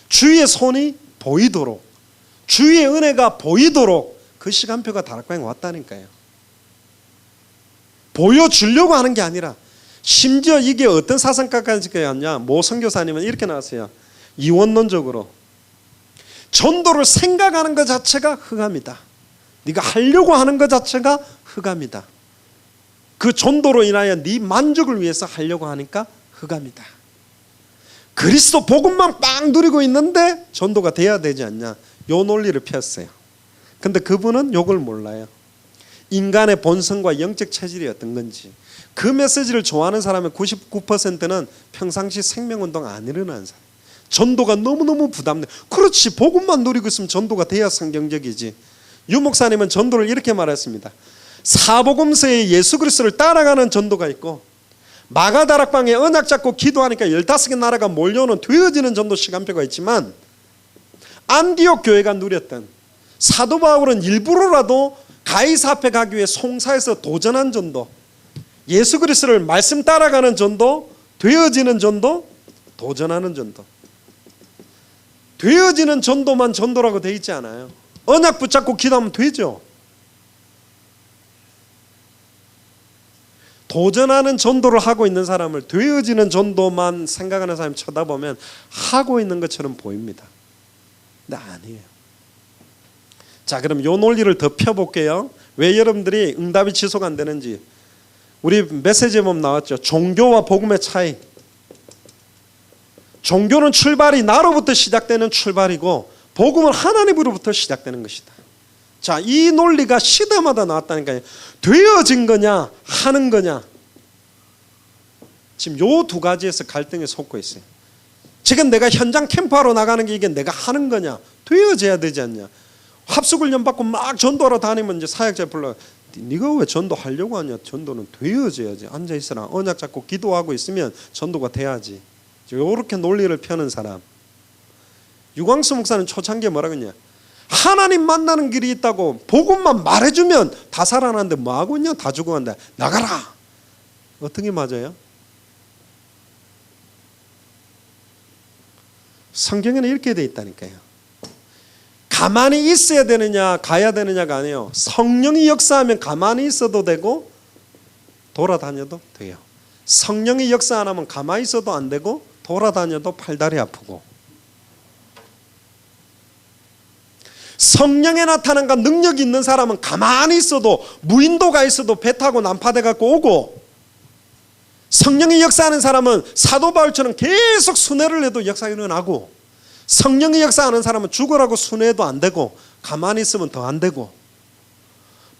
주의 손이 보이도록, 주의 은혜가 보이도록 그 시간표가 다락방에 왔다니까요. 보여주려고 하는 게 아니라, 심지어 이게 어떤 사상가까지 갔냐, 모 선교사님은 이렇게 나왔어요. 이원론적으로 전도를 생각하는 것 자체가 흑암이다. 네가 하려고 하는 것 자체가 흑암이다. 그 전도로 인하여 네 만족을 위해서 하려고 하니까 흑암이다. 그리스도 복음만 빵 누리고 있는데 전도가 돼야 되지 않냐, 요 논리를 폈어요. 근데 그분은 요걸 몰라요. 인간의 본성과 영적 체질이 어떤 건지. 그 메시지를 좋아하는 사람의 99%는 평상시 생명운동 안 일어나는 사람. 전도가 너무너무 부담돼. 그렇지, 복음만 누리고 있으면 전도가 돼야 성경적이지. 유 목사님은 전도를 이렇게 말했습니다. 사복음서에 예수 그리스도를 따라가는 전도가 있고, 마가다락방에 언약 잡고 기도하니까 15개 나라가 몰려오는 되어지는 전도 시간표가 있지만, 안디옥 교회가 누렸던, 사도 바울은 일부러라도 가이사 앞에 가기 위해 송사에서 도전한 전도, 예수 그리스도를 말씀 따라가는 전도, 되어지는 전도, 도전하는 전도. 되어지는 전도만 전도라고 되어 있지 않아요. 언약 붙잡고 기도하면 되죠. 도전하는 전도를 하고 있는 사람을 되어지는 전도만 생각하는 사람이 쳐다보면 하고 있는 것처럼 보입니다. 근데 아니에요. 자, 그럼 이 논리를 더 펴볼게요. 왜 여러분들이 응답이 지속 안 되는지. 우리 메시지에 보면 나왔죠. 종교와 복음의 차이. 종교는 출발이 나로부터 시작되는 출발이고, 복음은 하나님으로부터 시작되는 것이다. 자, 이 논리가 시대마다 나왔다니까요. 되어진 거냐 하는 거냐. 지금 요 두 가지에서 갈등에 솟고 있어요. 지금 내가 현장 캠프하러 나가는 게 이게 내가 하는 거냐, 되어져야 되지 않냐. 합숙훈련 받고 막 전도하러 다니면 이제 사역자 불러, 네가 왜 전도하려고 하냐. 전도는 되어져야지. 앉아있으라. 언약 잡고 기도하고 있으면 전도가 돼야지. 이렇게 논리를 펴는 사람. 유광수 목사는 초창기에 뭐라고 했냐. 하나님 만나는 길이 있다고 복음만 말해주면 다 살아나는데 뭐하고 있냐. 다 죽어간다. 나가라. 어떻게 맞아요? 성경에는 이렇게 돼 있다니까요. 가만히 있어야 되느냐 가야 되느냐가 아니에요. 성령이 역사하면 가만히 있어도 되고 돌아다녀도 돼요. 성령이 역사 안 하면 가만히 있어도 안 되고 돌아다녀도 팔다리 아프고. 성령에 나타난과 능력이 있는 사람은 가만히 있어도, 무인도가 있어도 배 타고 난파돼 갖고 오고, 성령이 역사하는 사람은 사도 바울처럼 계속 순회를 해도 역사가 일어나고, 성령이 역사하는 사람은 죽으라고 순회해도 안 되고 가만히 있으면 더 안 되고.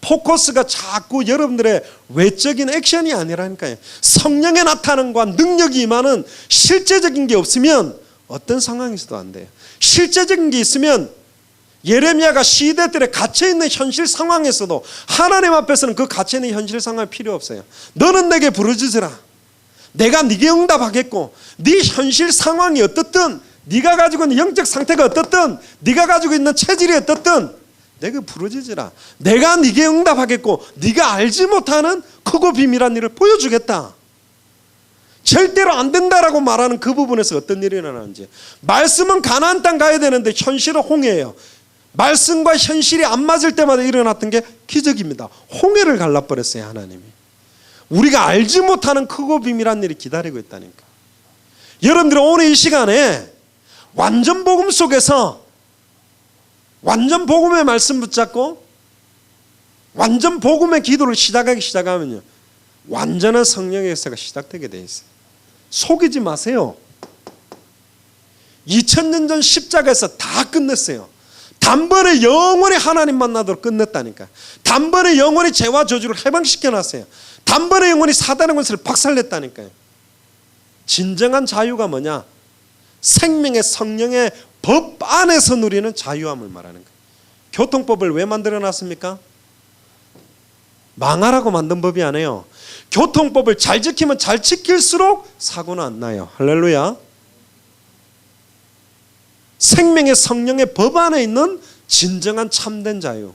포커스가 자꾸 여러분들의 외적인 액션이 아니라니까요. 성령에 나타남과 능력이 임하는 실제적인 게 없으면 어떤 상황에서도 안 돼요. 실제적인 게 있으면 예레미야가 시대들에 갇혀있는 현실 상황에서도 하나님 앞에서는 그 갇혀있는 현실 상황이 필요 없어요. 너는 내게 부르짖으라. 내가 네게 응답하겠고, 네 현실 상황이 어떻든, 네가 가지고 있는 영적 상태가 어떻든, 네가 가지고 있는 체질이 어떻든 내게 부르짖으라. 내가 네게 응답하겠고 네가 알지 못하는 크고 비밀한 일을 보여주겠다. 절대로 안 된다라고 말하는 그 부분에서 어떤 일이 일어나는지. 말씀은 가나안 땅 가야 되는데 현실은 홍해예요. 말씀과 현실이 안 맞을 때마다 일어났던 게 기적입니다. 홍해를 갈라버렸어요, 하나님이. 우리가 알지 못하는 크고 비밀한 일이 기다리고 있다니까. 여러분들은 오늘 이 시간에 완전 복음 속에서 완전 복음의 말씀 붙잡고 완전 복음의 기도를 시작하면요, 완전한 성령의 역사가 시작되게 돼 있어요. 속이지 마세요. 2000년 전 십자가에서 다 끝냈어요. 단번에 영원히 하나님 만나도록 끝냈다니까. 단번에 영원히 죄와 저주를 해방시켜놨어요. 단번에 영원히 사단의 권세를 박살냈다니까요. 진정한 자유가 뭐냐? 생명의 성령의 법 안에서 누리는 자유함을 말하는 거예요. 교통법을 왜 만들어놨습니까? 망하라고 만든 법이 아니에요. 교통법을 잘 지키면 잘 지킬수록 사고는 안 나요. 할렐루야. 생명의 성령의 법 안에 있는 진정한 참된 자유,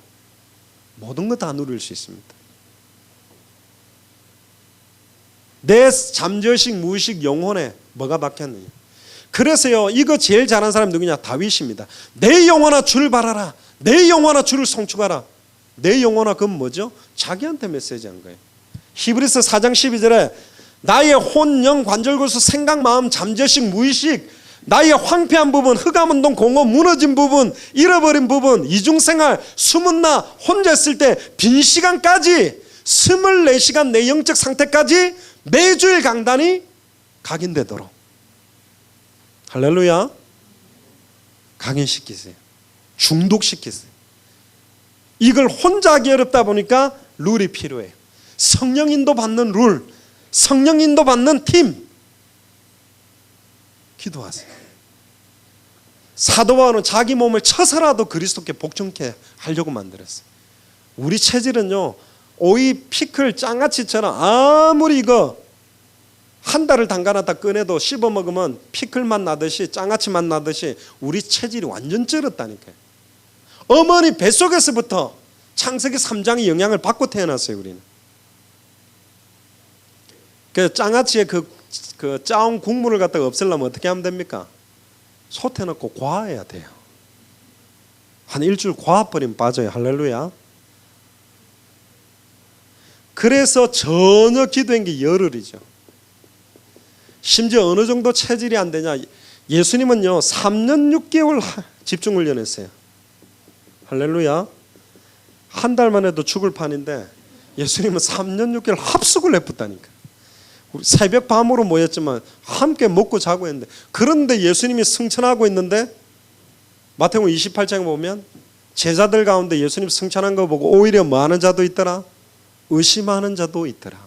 모든 것 다 누릴 수 있습니다. 내 잠재의식, 무의식, 영혼에 뭐가 박혔느냐. 그래서요, 이거 제일 잘하는 사람이 누구냐? 다윗입니다. 내 영혼아 주를 바라라. 내 영혼아 주를 송축하라. 내 영혼아, 그건 뭐죠? 자기한테 메시지한 거예요. 히브리서 4장 12절에 나의 혼, 영, 관절골수, 생각, 마음, 잠재의식, 무의식, 나의 황폐한 부분, 흑암운동, 공허, 무너진 부분, 잃어버린 부분, 이중생활, 숨은 나, 혼자 있을 때 빈 시간까지 24시간 내 영적 상태까지 매주일 강단이 각인되도록, 할렐루야, 각인시키세요. 중독시키세요. 이걸 혼자 하기 어렵다 보니까 룰이 필요해요. 성령 인도 받는 룰, 성령 인도 받는 팀. 기도하세요. 사도 바울은 자기 몸을 쳐서라도 그리스도께 복종케 하려고 만들었어요. 우리 체질은요, 오이 피클 장아찌처럼 아무리 이거 한 달을 담가놨다 꺼내도 씹어 먹으면 피클 맛 나듯이 장아찌 맛 나듯이 우리 체질이 완전 쩔었다니까요. 어머니 뱃속에서부터 창세기 3장의 영향을 받고 태어났어요. 우리는. 그 장아찌의 그 짜온 국물을 갖다가 없애려면 어떻게 하면 됩니까? 솥에 넣고 과해야 돼요. 한 일주일 과버리면 빠져요. 할렐루야. 그래서 전혀 기도한 게 열흘이죠. 심지어 어느 정도 체질이 안 되냐, 예수님은요 3년 6개월 집중훈련했어요. 할렐루야. 한 달만 해도 죽을 판인데 예수님은 3년 6개월 합숙을 해붙다니까. 새벽 밤으로 모였지만 함께 먹고 자고 했는데, 그런데 예수님이 승천하고 있는데 마태복음 28장에 보면 제자들 가운데 예수님 승천한 거 보고 오히려 뭐 하는 자도 있더라? 의심하는 자도 있더라.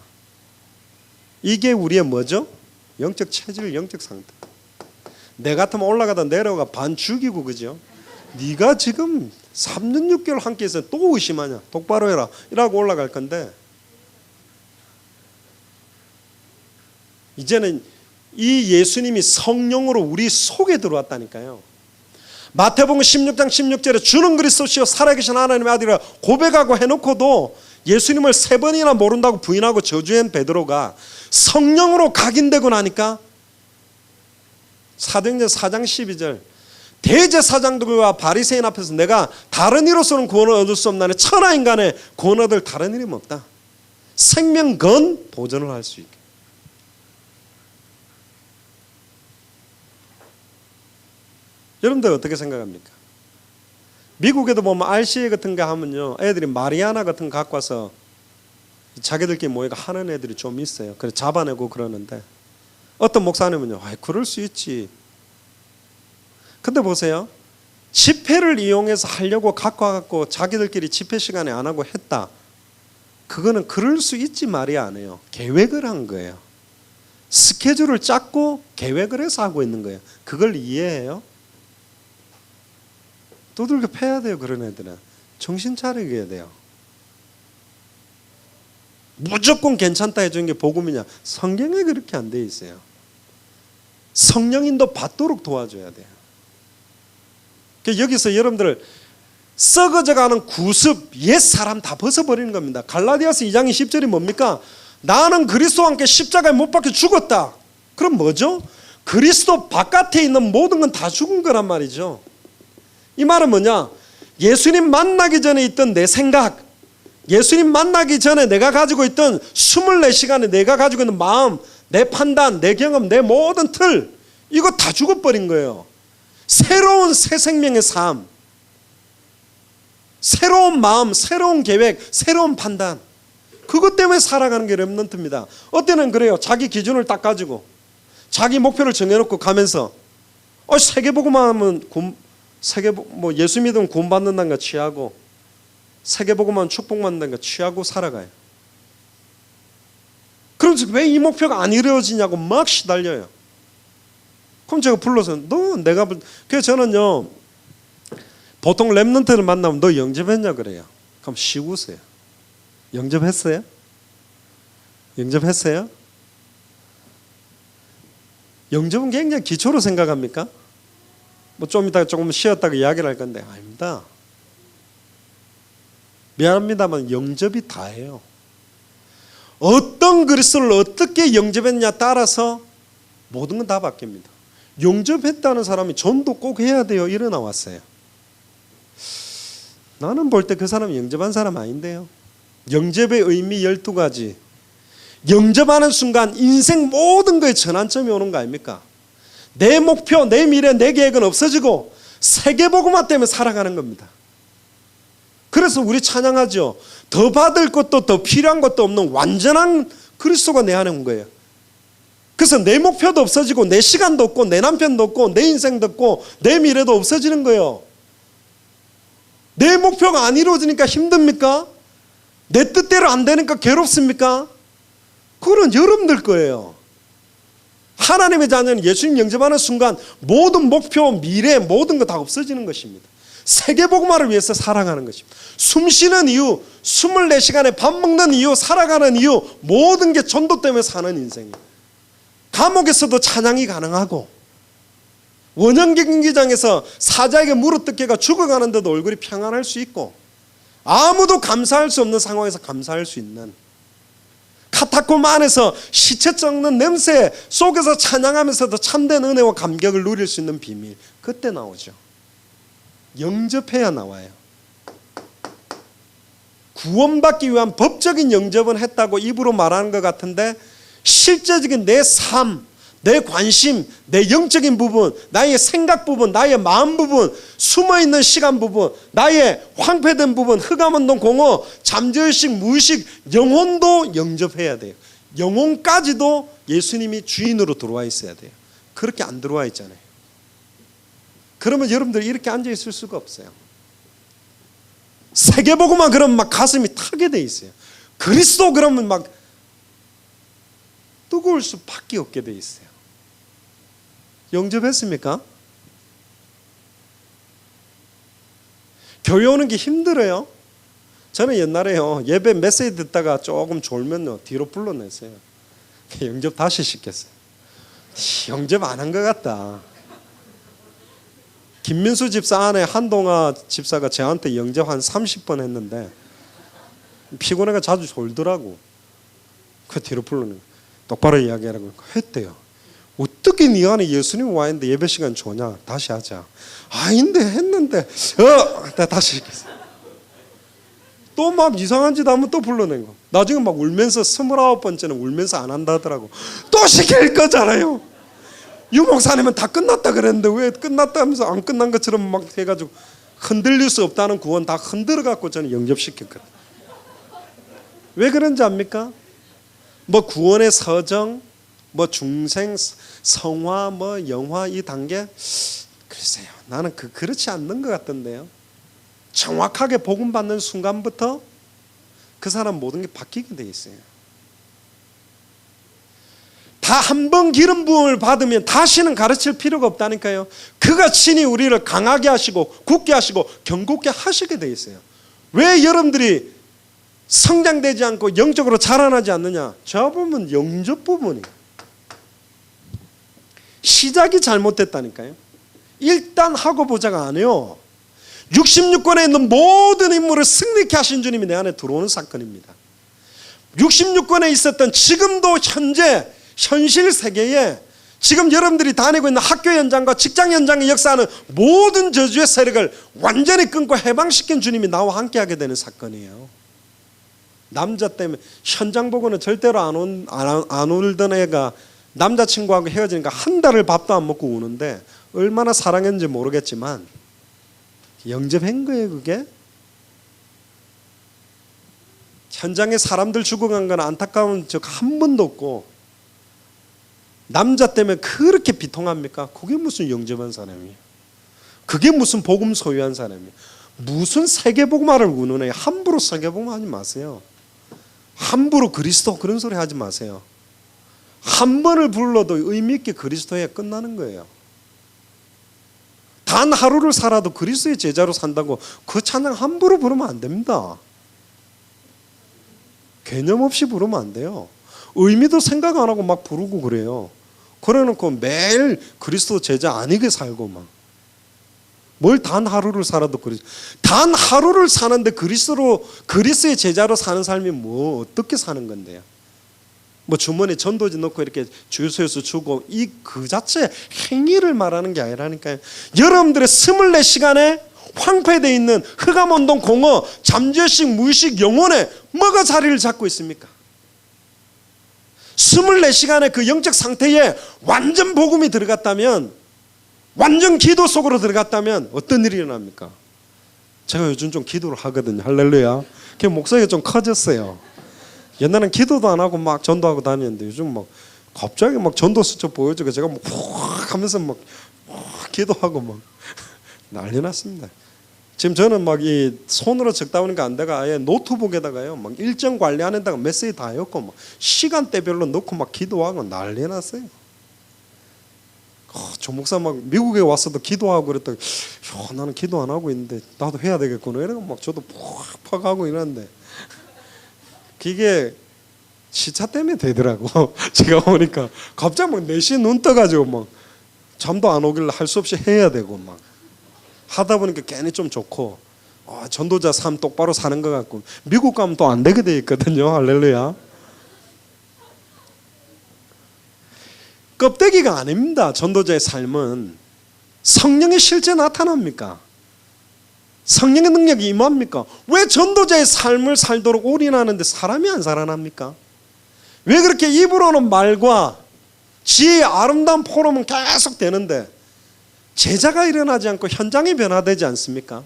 이게 우리의 뭐죠? 영적 체질, 영적 상태. 내 같으면 올라가다 내려가 반 죽이고, 그죠? 네가 지금 3년 6개월 함께 있어 또 의심하냐? 똑바로 해라 이라고 올라갈 건데, 이제는 이 예수님이 성령으로 우리 속에 들어왔다니까요. 마태복음 16장 16절에 주는 그리스도시요 살아계신 하나님의 아들이라 고백하고 해놓고도 예수님을 3번이나 모른다고 부인하고 저주한 베드로가 성령으로 각인되고 나니까 사도행전 4장 12절 대제사장들과 바리새인 앞에서 내가 다른 이로서는 구원을 얻을 수 없나니 천하 인간의 구원 얻을 다른 이름이 없다. 생명 건 도전을 할 수 있게. 여러분들 어떻게 생각합니까? 미국에도 보면 RCA 같은 거 하면요, 애들이 마리아나 같은 거 갖고 와서 자기들끼리 모여가 하는 애들이 좀 있어요. 그래서 잡아내고 그러는데, 어떤 목사님은요, 그럴 수 있지. 근데 보세요, 집회를 이용해서 하려고 갖고 와갖고 자기들끼리 집회 시간에 안 하고 했다. 그거는 그럴 수 있지 말이 안 해요. 계획을 한 거예요. 스케줄을 짰고 계획을 해서 하고 있는 거예요. 그걸 이해해요? 두들겨 패야 돼요. 그런 애들은 정신 차리게 해야 돼요. 무조건 괜찮다 해주는 게 복음이냐? 성경에 그렇게 안 돼 있어요. 성령인도 받도록 도와줘야 돼요. 여기서 여러분들 썩어져가는 구습, 옛 사람 다 벗어버리는 겁니다. 갈라디아서 2장 10절이 뭡니까? 나는 그리스도와 함께 십자가에 못 박혀 죽었다. 그럼 뭐죠? 그리스도 바깥에 있는 모든 건 다 죽은 거란 말이죠. 이 말은 뭐냐? 예수님 만나기 전에 있던 내 생각, 예수님 만나기 전에 내가 가지고 있던 24시간에 내가 가지고 있는 마음, 내 판단, 내 경험, 내 모든 틀, 이거 다 죽어버린 거예요. 새로운 새 생명의 삶, 새로운 마음, 새로운 계획, 새로운 판단, 그것 때문에 살아가는 게 렘넌트입니다. 어때는 그래요. 자기 기준을 딱 가지고 자기 목표를 정해놓고 가면서 세계복음만 하면 뭐 예수 믿으면 구원 받는다는 거 취하고, 세계복음만 축복 받는다는 거 취하고 살아가요. 그러면서 왜 이 목표가 안 이루어지냐고 막 시달려요. 그럼 제가 불러서 그래서 저는요, 보통 렘넌트를 만나면 너 영접했냐 그래요. 그럼 쉬우세요. 영접했어요? 영접했어요? 영접은 굉장히 기초로 생각합니까? 뭐 좀 이따가 조금 쉬었다가 이야기를 할 건데, 아닙니다. 미안합니다만 영접이 다예요. 어떤 그리스도를 어떻게 영접했냐 따라서 모든 건 다 바뀝니다. 영접했다는 사람이 전도 꼭 해야 돼요 이래 나왔어요. 나는 볼 때 그 사람이 영접한 사람 아닌데요. 영접의 의미 12가지. 영접하는 순간 인생 모든 거에 전환점이 오는 거 아닙니까? 내 목표, 내 미래, 내 계획은 없어지고 세계복음화 때문에 살아가는 겁니다. 그래서 우리 찬양하죠. 더 받을 것도 더 필요한 것도 없는 완전한 그리스도가 내 안에 온 거예요. 그래서 내 목표도 없어지고 내 시간도 없고 내 남편도 없고 내 인생도 없고 내 미래도 없어지는 거예요. 내 목표가 안 이루어지니까 힘듭니까? 내 뜻대로 안 되니까 괴롭습니까? 그건 여러분들 거예요. 하나님의 자녀는 예수님 영접하는 순간 모든 목표, 미래, 모든 거 다 없어지는 것입니다. 세계복음화를 위해서 살아가는 것입니다. 숨 쉬는 이유, 24시간에 밥 먹는 이유, 살아가는 이유, 모든 게 전도 때문에 사는 인생이에요. 감옥에서도 찬양이 가능하고, 원형 경기장에서 사자에게 물어뜯기가 죽어가는데도 얼굴이 평안할 수 있고, 아무도 감사할 수 없는 상황에서 감사할 수 있는, 카타콤 안에서 시체 썩는 냄새 속에서 찬양하면서도 참된 은혜와 감격을 누릴 수 있는 비밀, 그때 나오죠. 영접해야 나와요. 구원받기 위한 법적인 영접은 했다고 입으로 말하는 것 같은데, 실제적인 내 삶, 내 관심, 내 영적인 부분, 나의 생각 부분, 나의 마음 부분, 숨어있는 시간 부분, 나의 황폐된 부분, 흑암운동, 공허, 잠재의식, 무의식, 영혼도 영접해야 돼요. 영혼까지도 예수님이 주인으로 들어와 있어야 돼요. 그렇게 안 들어와 있잖아요. 그러면 여러분들 이렇게 앉아 있을 수가 없어요. 세계보고만 그러면 막 가슴이 타게 돼 있어요. 그리스도 그러면 막 뜨거울 수밖에 없게 돼 있어요. 영접했습니까? 교회 오는 게 힘들어요. 저는 옛날에요, 예배 메시지 듣다가 조금 졸면요 뒤로 불러냈어요. 영접 다시 시켰어요. 영접 안 한 것 같다. 김민수 집사 안에 한동아 집사가 저한테 영접 한 30번 했는데 피곤해가 자주 졸더라고. 그 뒤로 불러내고 똑바로 이야기하라고 했대요. 어떻게 네 안에 예수님 와 있는데 예배 시간 좋냐? 다시 하자. 아닌데 했는데 다시 시켰어요. 또 막 이상한 짓 하면 또 불러낸 거. 나중에 막 울면서 29번째는 울면서 안 한다 하더라고. 또 시킬 거잖아요. 유 목사님은 다 끝났다 그랬는데 왜 끝났다 하면서 안 끝난 것처럼 막 해가지고, 흔들릴 수 없다는 구원 다 흔들어 갖고 저는 영접시켰거든요. 왜 그런지 압니까? 뭐 구원의 서정, 뭐 중생, 성화, 뭐 영화 이 단계, 글쎄요, 나는 그렇지 않는 것 같던데요. 정확하게 복음 받는 순간부터 그 사람 모든 게 바뀌게 돼 있어요. 다 한 번 기름 부음을 받으면 다시는 가르칠 필요가 없다니까요. 그가 친히 우리를 강하게 하시고 굳게 하시고 견고게 하시게 돼 있어요. 왜 여러분들이 성장되지 않고 영적으로 자라나지 않느냐? 저 부분 영접 부분이에요. 시작이 잘못됐다니까요. 일단 하고 보자가 아니에요. 66권에 있는 모든 인물을 승리케 하신 주님이 내 안에 들어오는 사건입니다. 66권에 있었던 지금도 현실 세계에 지금 여러분들이 다니고 있는 학교 현장과 직장 현장에 역사하는 모든 저주의 세력을 완전히 끊고 해방시킨 주님이 나와 함께하게 되는 사건이에요. 남자 때문에 현장 보고는 절대로 안 울던 애가 남자친구하고 헤어지니까 한 달을 밥도 안 먹고 우는데 얼마나 사랑했는지 모르겠지만 영접한 거예요. 그게 현장에 사람들 죽어간 건 안타까운 적 한 번도 없고, 남자 때문에 그렇게 비통합니까? 그게 무슨 영접한 사람이에요? 그게 무슨 복음 소유한 사람이에요? 무슨 세계복음화를 운운해요? 함부로 세계복음화 하지 마세요. 함부로 그리스도 그런 소리 하지 마세요. 한 번을 불러도 의미 있게 그리스도에 끝나는 거예요. 단 하루를 살아도 그리스도의 제자로 산다고 그 찬양 함부로 부르면 안 됩니다. 개념 없이 부르면 안 돼요. 의미도 생각 안 하고 막 부르고 그래요. 그래놓고 매일 그리스도 제자 아니게 살고 막 뭘 단 하루를 살아도 단 하루를 사는데 그리스도의 제자로 사는 삶이 뭐 어떻게 사는 건데요? 뭐 주머니에 전도지 넣고 이렇게 주유소에서 주고 그 자체 행위를 말하는 게 아니라니까요. 여러분들의 24시간에 황폐되어 있는 흑암운동, 공허, 잠재의식, 무의식, 영혼에 뭐가 자리를 잡고 있습니까? 24시간의 그 영적 상태에 완전 복음이 들어갔다면, 완전 기도 속으로 들어갔다면 어떤 일이 일어납니까? 제가 요즘 좀 기도를 하거든요. 할렐루야. 그 목소리가 좀 커졌어요. 옛날엔 기도도 안 하고 막 전도하고 다녔는데 요즘 막 갑자기 막 전도 수첩 보여주고 제가 막 훅 하면서 막 기도하고 막 난리 났습니다. 지금 저는 막 이 손으로 적다 보니까 안 돼가 아예 노트북에다가요 막 일정 관리하는 데가 메시지 다 엮고 막 시간대별로 넣고 막 기도하고 난리 났어요. 조 목사 막 미국에 왔어도 기도하고 그랬더니 나는 기도 안 하고 있는데 나도 해야 되겠구나 이러고 막 저도 푹 하고 이러는데, 그게 시차 때문에 되더라고. 제가 보니까 갑자기 막 4시에 눈 떠가지고 막 잠도 안 오길래 할 수 없이 해야 되고 막 하다 보니까 괜히 좀 좋고 전도자 삶 똑바로 사는 것 같고 미국 가면 또 안 되게 돼 있거든요. 할렐루야. 껍데기가 아닙니다. 전도자의 삶은 성령의 실제 나타납니까? 성령의 능력이 임합니까? 왜 전도자의 삶을 살도록 올인하는데 사람이 안 살아납니까? 왜 그렇게 입으로는 말과 지혜의 아름다운 포럼은 계속 되는데 제자가 일어나지 않고 현장이 변화되지 않습니까?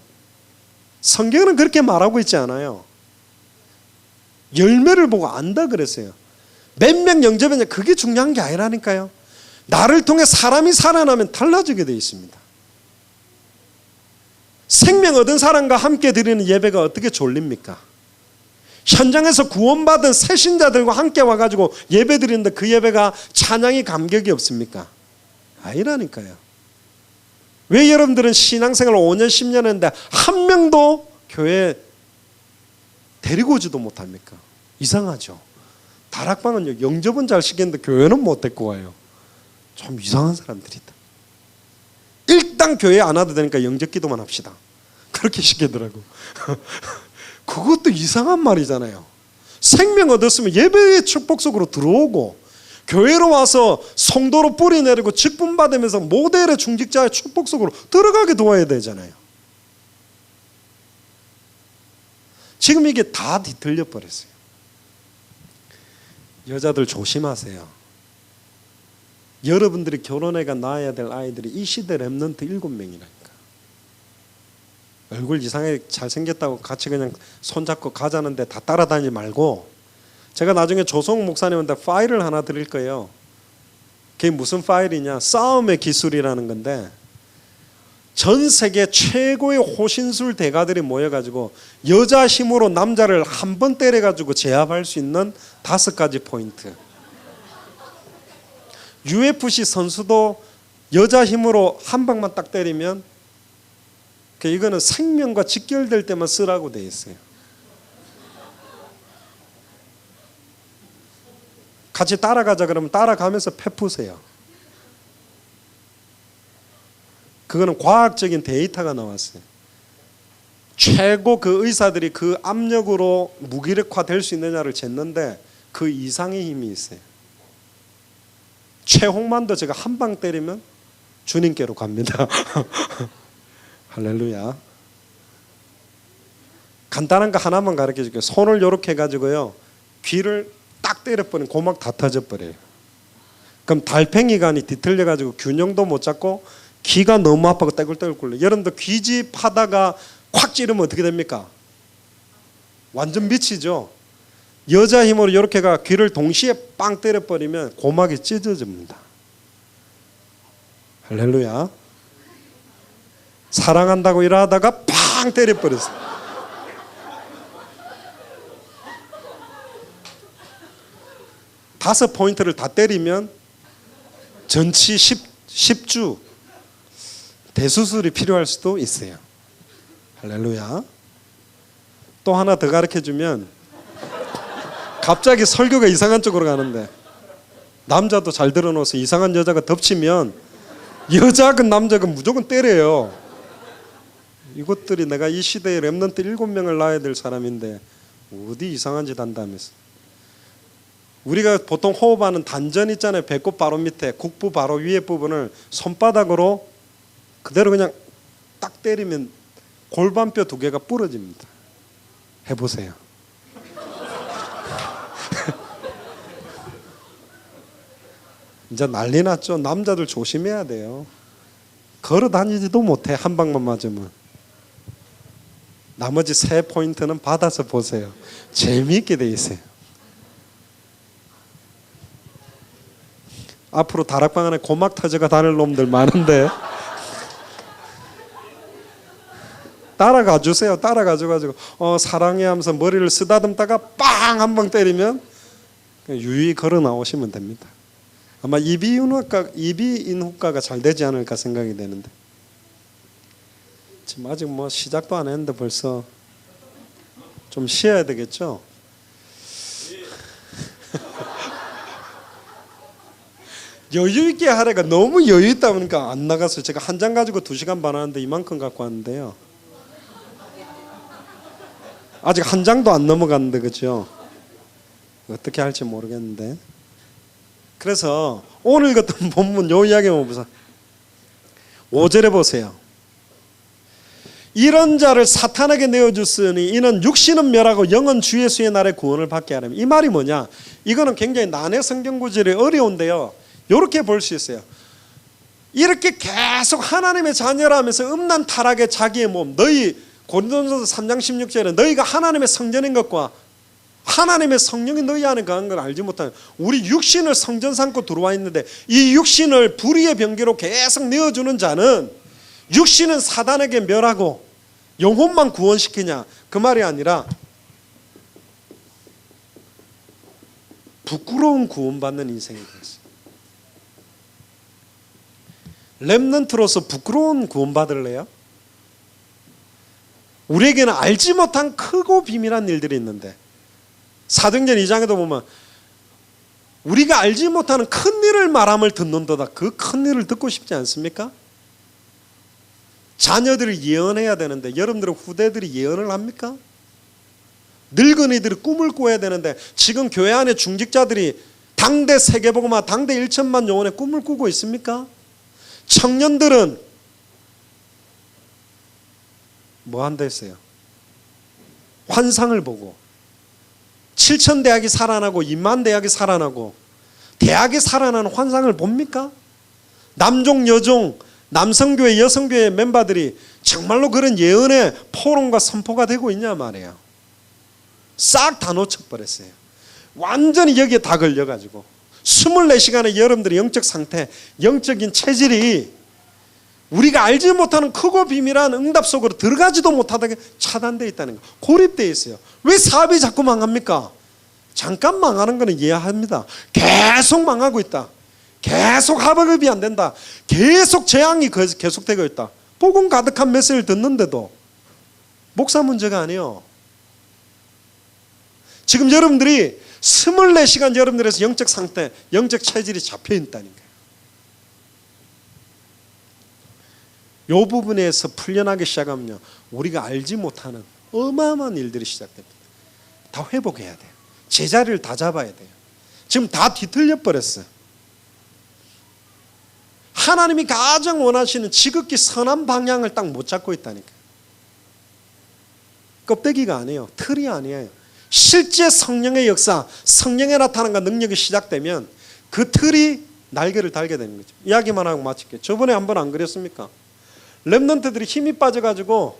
성경은 그렇게 말하고 있지 않아요. 열매를 보고 안다 그랬어요. 몇 명 영접했냐 그게 중요한 게 아니라니까요. 나를 통해 사람이 살아나면 달라지게 되어 있습니다. 생명 얻은 사람과 함께 드리는 예배가 어떻게 졸립니까? 현장에서 구원받은 새신자들과 함께 와가지고 예배 드리는데 그 예배가 찬양이 감격이 없습니까? 아니라니까요. 왜 여러분들은 신앙생활 5년 10년 했는데 한 명도 교회 데리고 오지도 못합니까? 이상하죠. 다락방은 영접은 잘 시켰는데 교회는 못 데리고 와요. 좀 이상한 사람들이다. 일단 교회 안 와도 되니까 영접 기도만 합시다. 그렇게 시키더라고. 그것도 이상한 말이잖아요. 생명 얻었으면 예배의 축복 속으로 들어오고 교회로 와서 성도로 뿌리 내리고 직분 받으면서 모델의 중직자의 축복 속으로 들어가게 도와야 되잖아요. 지금 이게 다 뒤틀려 버렸어요. 여자들 조심하세요. 여러분들이 결혼해가 낳아야 될 아이들이 이 시대 랩런트 7명이라니까. 얼굴 이상하게 잘생겼다고 같이 그냥 손잡고 가자는데 다 따라다니지 말고, 제가 나중에 조성 목사님한테 파일을 하나 드릴 거예요. 그게 무슨 파일이냐, 싸움의 기술이라는 건데 전 세계 최고의 호신술 대가들이 모여가지고 여자 힘으로 남자를 한 번 때려가지고 제압할 수 있는 5가지 포인트. UFC 선수도 여자 힘으로 한 방만 딱 때리면 이거는 생명과 직결될 때만 쓰라고 돼 있어요. 같이 따라가자 그러면 따라가면서 패 푸세요. 그거는 과학적인 데이터가 나왔어요. 최고 그 의사들이 그 압력으로 무기력화될 수 있느냐를 쟀는데 그 이상의 힘이 있어요. 최홍만도 제가 한 방 때리면 주님께로 갑니다. 할렐루야. 간단한 거 하나만 가르쳐 줄게요. 손을 이렇게 해가지고요, 귀를 딱 때려버리면 고막 다 터져버려요. 그럼 달팽이관이 뒤틀려가지고 균형도 못 잡고 귀가 너무 아파서 떼굴떼굴 굴려요. 여러분들 귀집 하다가 콱 찌르면 어떻게 됩니까? 완전 미치죠. 여자 힘으로 이렇게가 귀를 동시에 빵 때려버리면 고막이 찢어집니다. 할렐루야. 사랑한다고 일하다가 팡 때려버렸어요. 다섯 포인트를 다 때리면 전치 10주 대수술이 필요할 수도 있어요. 할렐루야. 또 하나 더 가르쳐주면, 갑자기 설교가 이상한 쪽으로 가는데 남자도 잘 들어놓아서 이상한 여자가 덮치면 여자건 남자건 무조건 때려요. 이것들이 내가 이 시대에 랩런트 7명을 낳아야 될 사람인데 어디 이상한 짓 한다면서. 우리가 보통 호흡하는 단전 있잖아요. 배꼽 바로 밑에 국부 바로 위에 부분을 손바닥으로 그대로 그냥 딱 때리면 골반뼈 2개가 부러집니다. 해보세요. 이제 난리 났죠. 남자들 조심해야 돼요. 걸어 다니지도 못해. 한 방만 맞으면. 나머지 3포인트는 받아서 보세요. 재미있게 돼 있어요. 앞으로 다락방 안에 고막 터져가 다닐 놈들 많은데 따라가 주세요. 따라가 줘가지고 사랑해 하면서 머리를 쓰다듬다가 빵 한 방 때리면 유유히 걸어 나오시면 됩니다. 아마 이비인후과가 잘 되지 않을까 생각이 되는데, 지금 아직 뭐 시작도 안 했는데 벌써 좀 쉬어야 되겠죠? 여유 있게 하래가 너무 여유 있다 보니까 안 나갔어요. 제가 한 장 가지고 2시간 반 하는데 이만큼 갖고 왔는데요. 아직 한 장도 안 넘어갔는데 그죠? 어떻게 할지 모르겠는데. 그래서 오늘 같은 본문 요 이야기만 보세요. 5절에 보세요. 이런 자를 사탄에게 내어주으니 이는 육신은 멸하고 영은 주 예수의 날에 구원을 받게 하려면. 이 말이 뭐냐? 이거는 굉장히 난해 성경 구절이 어려운데요. 이렇게 볼 수 있어요. 이렇게 계속 하나님의 자녀라면서 음란 타락의 자기의 몸, 너희 고린도전서 3장 16절에 너희가 하나님의 성전인 것과 하나님의 성령이 너희 안에 거한 걸 알지 못하는, 우리 육신을 성전 삼고 들어와 있는데 이 육신을 불의의 병기로 계속 내어주는 자는 육신은 사단에게 멸하고 영혼만 구원시키냐, 그 말이 아니라 부끄러운 구원받는 인생이 되었어요. 렘넌트로서 부끄러운 구원받을래요? 우리에게는 알지 못한 크고 비밀한 일들이 있는데, 사도행전 2장에도 보면 우리가 알지 못하는 큰 일을 말함을 듣는도다. 그 큰 일을 듣고 싶지 않습니까? 자녀들이 예언해야 되는데 여러분들의 후대들이 예언을 합니까? 늙은이들이 꿈을 꿔야 되는데 지금 교회 안에 중직자들이 당대 세계복음화, 당대 1천만 영혼의 꿈을 꾸고 있습니까? 청년들은 뭐 한다 했어요? 환상을 보고 7천 대학이 살아나고 2만 대학이 살아나고 대학이 살아나는 환상을 봅니까? 남종 여종 남성교회 여성교회 멤버들이 정말로 그런 예언의 포럼과 선포가 되고 있냐 말이에요. 싹 다 놓쳐버렸어요. 완전히 여기에 다 걸려가지고 24시간의 여러분들의 영적 상태, 영적인 체질이 우리가 알지 못하는 크고 비밀한 응답 속으로 들어가지도 못하게 차단되어 있다는 거, 고립되어 있어요. 왜 사업이 자꾸 망합니까? 잠깐 망하는 거는 이해합니다. 계속 망하고 있다, 계속 합업이 안 된다, 계속 재앙이 계속되고 있다, 복음 가득한 메시지를 듣는데도 목사 문제가 아니에요. 지금 여러분들이 24시간 여러분들의 영적 상태, 영적 체질이 잡혀 있다니까요. 이 부분에서 풀려나기 시작하면요, 우리가 알지 못하는 어마어마한 일들이 시작됩니다. 다 회복해야 돼요. 제자리를 다 잡아야 돼요. 지금 다 뒤틀려 버렸어요. 하나님이 가장 원하시는 지극히 선한 방향을 딱 못 잡고 있다니까요. 껍데기가 아니에요. 틀이 아니에요. 실제 성령의 역사, 성령의 나타남과 능력이 시작되면 그 틀이 날개를 달게 되는 거죠. 이야기만 하고 마칠게요. 저번에 한번 안 그랬습니까? 렘넌트들이 힘이 빠져가지고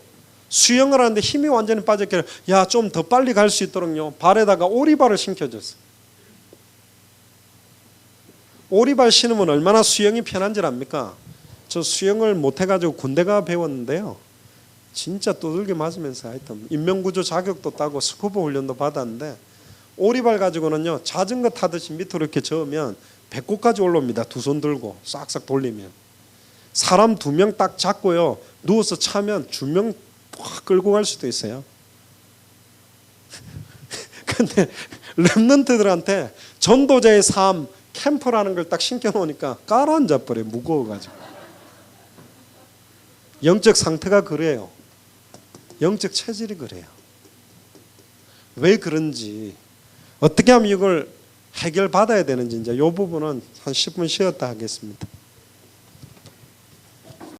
수영을 하는데 힘이 완전히 빠졌길래 야, 좀 더 빨리 갈 수 있도록요, 발에다가 오리발을 신겨줬어요. 오리발 신으면 얼마나 수영이 편한 줄 압니까? 저 수영을 못해가지고 군대가 배웠는데요, 진짜 두들겨 맞으면서 하여튼 인명구조 자격도 따고 스쿠버 훈련도 받았는데, 오리발 가지고는요 자전거 타듯이 밑으로 이렇게 저으면 배꼽까지 올라옵니다. 두 손 들고 싹싹 돌리면. 사람 2명 딱 잡고요, 누워서 차면 2명 확 끌고 갈 수도 있어요. 근데 렘넌트들한테 전도자의 삶, 캠프라는 걸 딱 신겨놓으니까 깔아앉아 버려요. 무거워가지고. 영적 상태가 그래요. 영적 체질이 그래요. 왜 그런지, 어떻게 하면 이걸 해결받아야 되는지 이제 이 부분은 한 10분 쉬었다 하겠습니다.